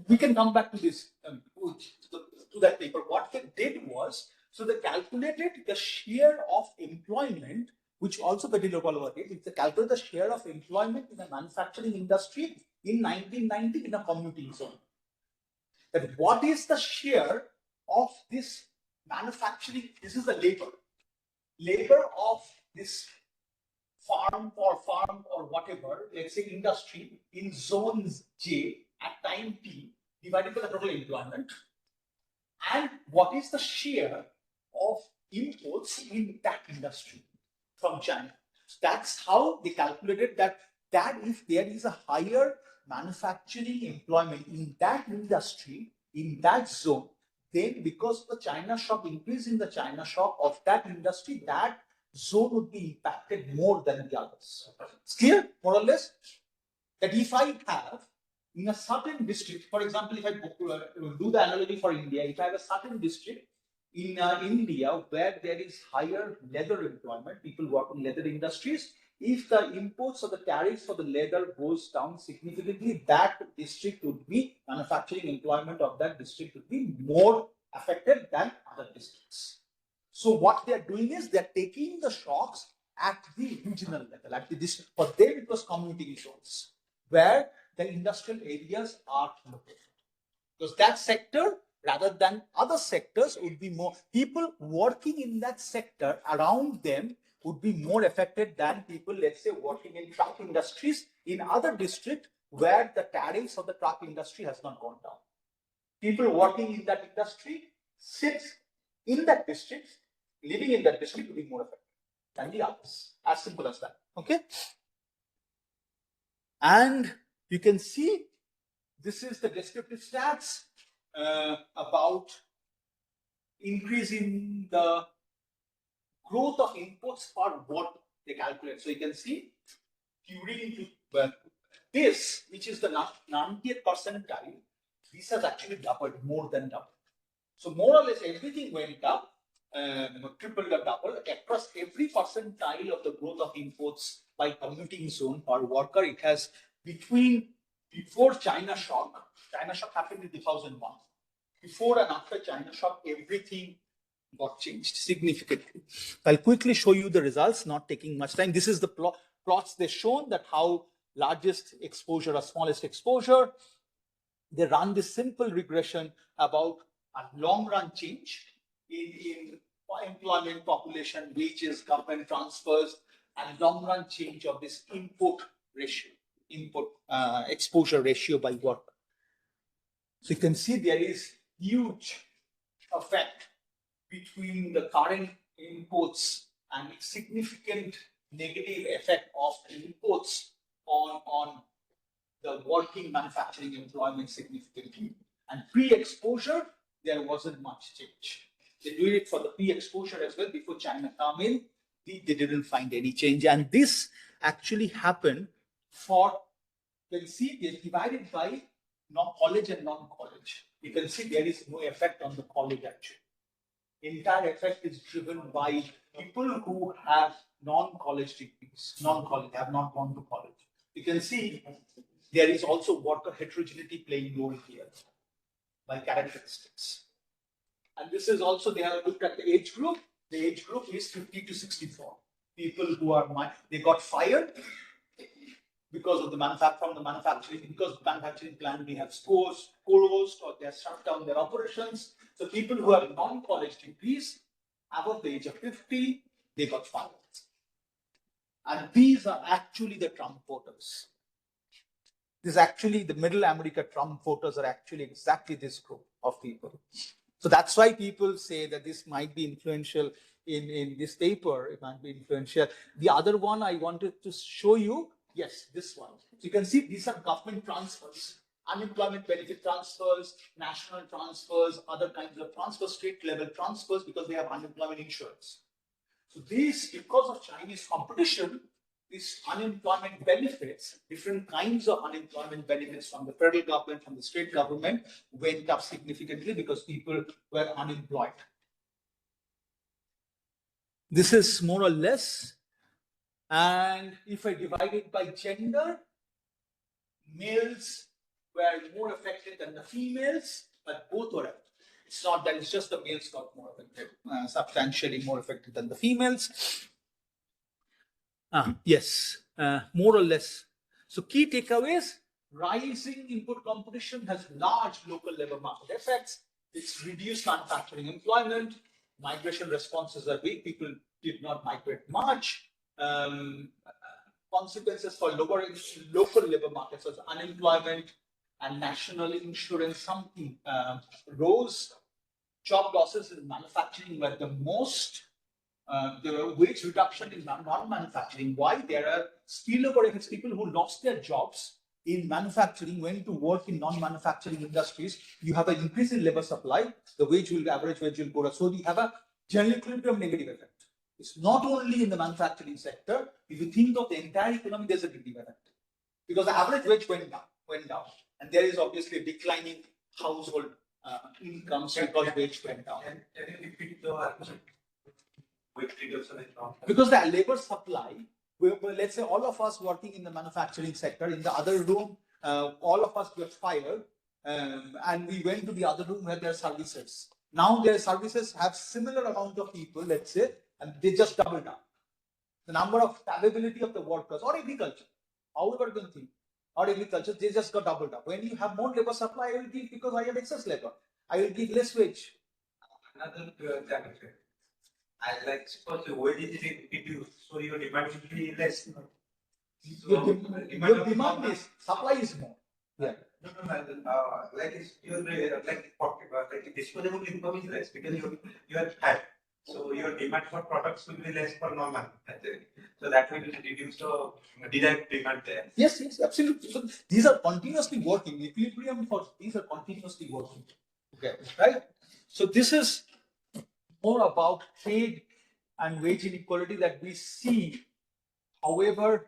we can come back to this to that paper. What they did was, so they calculated the share of employment, which also the developer did. It's calculate the share of employment in the manufacturing industry in 1990 in a commuting zone. That what is the share of this manufacturing? This is the labor of this farm or whatever, let's say industry in zones J at time T divided by the total employment, and what is the share of imports in that industry from China. So that's how they calculated that if there is a higher manufacturing employment in that industry, in that zone, then because the China shock, increase in the China shock of that industry, that zone would be impacted more than the others. It's clear, more or less, that if I have in a certain district, for example, if I do the analogy for India, if I have a certain district in India where there is higher leather employment, people work in leather industries, if the imports or the tariffs for the leather goes down significantly, that district would be, manufacturing employment of that district would be more affected than other districts. So what they are doing is they are taking the shocks at the regional level, at the district. For them it was commuting zones where the industrial areas are located. Because that sector, rather than other sectors, would be more, people working in that sector around them would be more affected than people, let's say, working in truck industries in other districts where the tariffs of the truck industry has not gone down. People working in that industry sit in that district, living in that district, will be more affected than the others. As simple as that. Okay. And you can see this is the descriptive stats about increasing the growth of inputs for what they calculate. So you can see during this, which is the 90th percentile, this has actually doubled, more than doubled. So more or less everything went up, tripled or doubled across every percentile of the growth of inputs by commuting zone per worker. It has before China shock happened in 2001. Before and after China shock, everything got changed significantly. I'll quickly show you the results, not taking much time. This is the plots they've shown that how largest exposure or smallest exposure. They run this simple regression about a long run change in employment, population, wages, government transfers, and long run change of this input exposure ratio by worker. So you can see there is huge effect between the current inputs and significant negative effect of inputs on the working manufacturing employment significantly. And pre-exposure, there wasn't much change. They did it for the pre-exposure as well before China came in. They didn't find any change. And this actually happened for, you can see they're divided by college and non-college. You can see there is no effect on the college actually. Entire effect is driven by people who have non-college degrees, have not gone to college. You can see there is also worker heterogeneity playing role here by characteristics. And this is also, they have looked at the age group. The age group is 50 to 64. People who are, they got fired because of the manufacturing, because the manufacturing plant may have closed or they have shut down their operations. So people who have non-college degrees above the age of 50, they got fired. And these are actually the Trump voters. This is actually the Middle America Trump voters are actually exactly this group of people. So that's why people say that this might be influential in this paper. It might be influential. The other one I wanted to show you, yes, this one. So you can see these are government transfers, unemployment benefit transfers, national transfers, other kinds of transfers, state level transfers, because they have unemployment insurance. So these, because of Chinese competition, these unemployment benefits, different kinds of unemployment benefits from the federal government, from the state government, went up significantly because people were unemployed. This is more or less, and if I divide it by gender, males were more affected than the females, but both were affected. It's not that it's just the males got more affected, substantially more affected than the females. Yes, more or less. So key takeaways, rising input competition has large local labor market effects. It's reduced manufacturing employment. Migration responses are weak. People did not migrate much. Consequences for lower local labor markets as unemployment and national insurance, something rose. Job losses in manufacturing were the most. There were wage reduction in non-manufacturing. Why? There are spillover effects. People who lost their jobs in manufacturing went to work in non-manufacturing industries. You have an increase in labor supply. The average wage will go down. So we have a general equilibrium negative effect. It's not only in the manufacturing sector. If you think of the entire economy, there's a negative effect because the average wage went down, and there is obviously a declining household incomes because wage went down. Can you repeat the because the labor supply, let's say all of us working in the manufacturing sector, in the other room, all of us got fired, and we went to the other room where there are services. Now their services have similar amount of people, let's say, and they just doubled up. The number of availability of the workers or agriculture, however you can think, or agriculture, they just got doubled up. When you have more labor supply, I will give because I have excess labor. I will give less wage. Another I like suppose the wage is reduced, so your demand will be less. So Your demand is, supply is more. Yeah. Like it's your like disposable income is less because you are high. So your demand for products will be less for non-manufacturing. So that will reduce the direct demand there. Yes, absolutely. So these are continuously working. Equilibrium for these are continuously working. Okay, right? So this is more about trade and wage inequality that we see. However,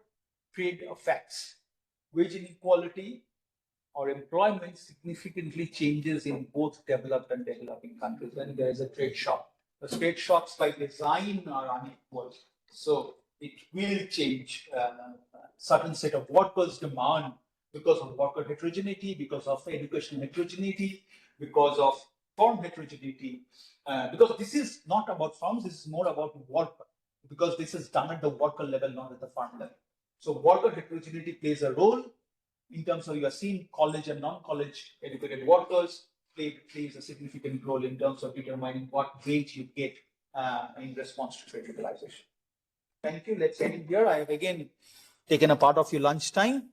trade affects wage inequality or employment significantly changes in both developed and developing countries when there is a trade shock. The trade shocks by design are unequal. So it will change certain set of workers' demand because of worker heterogeneity, because of educational heterogeneity, because of firm heterogeneity. Because this is not about firms, this is more about worker. Because this is done at the worker level, not at the firm level. So worker heterogeneity plays a role in terms of you are seeing college and non-college educated workers plays a significant role in terms of determining what wage you get in response to trade liberalization. Thank you. Let's end here. I have again taken a part of your lunch time.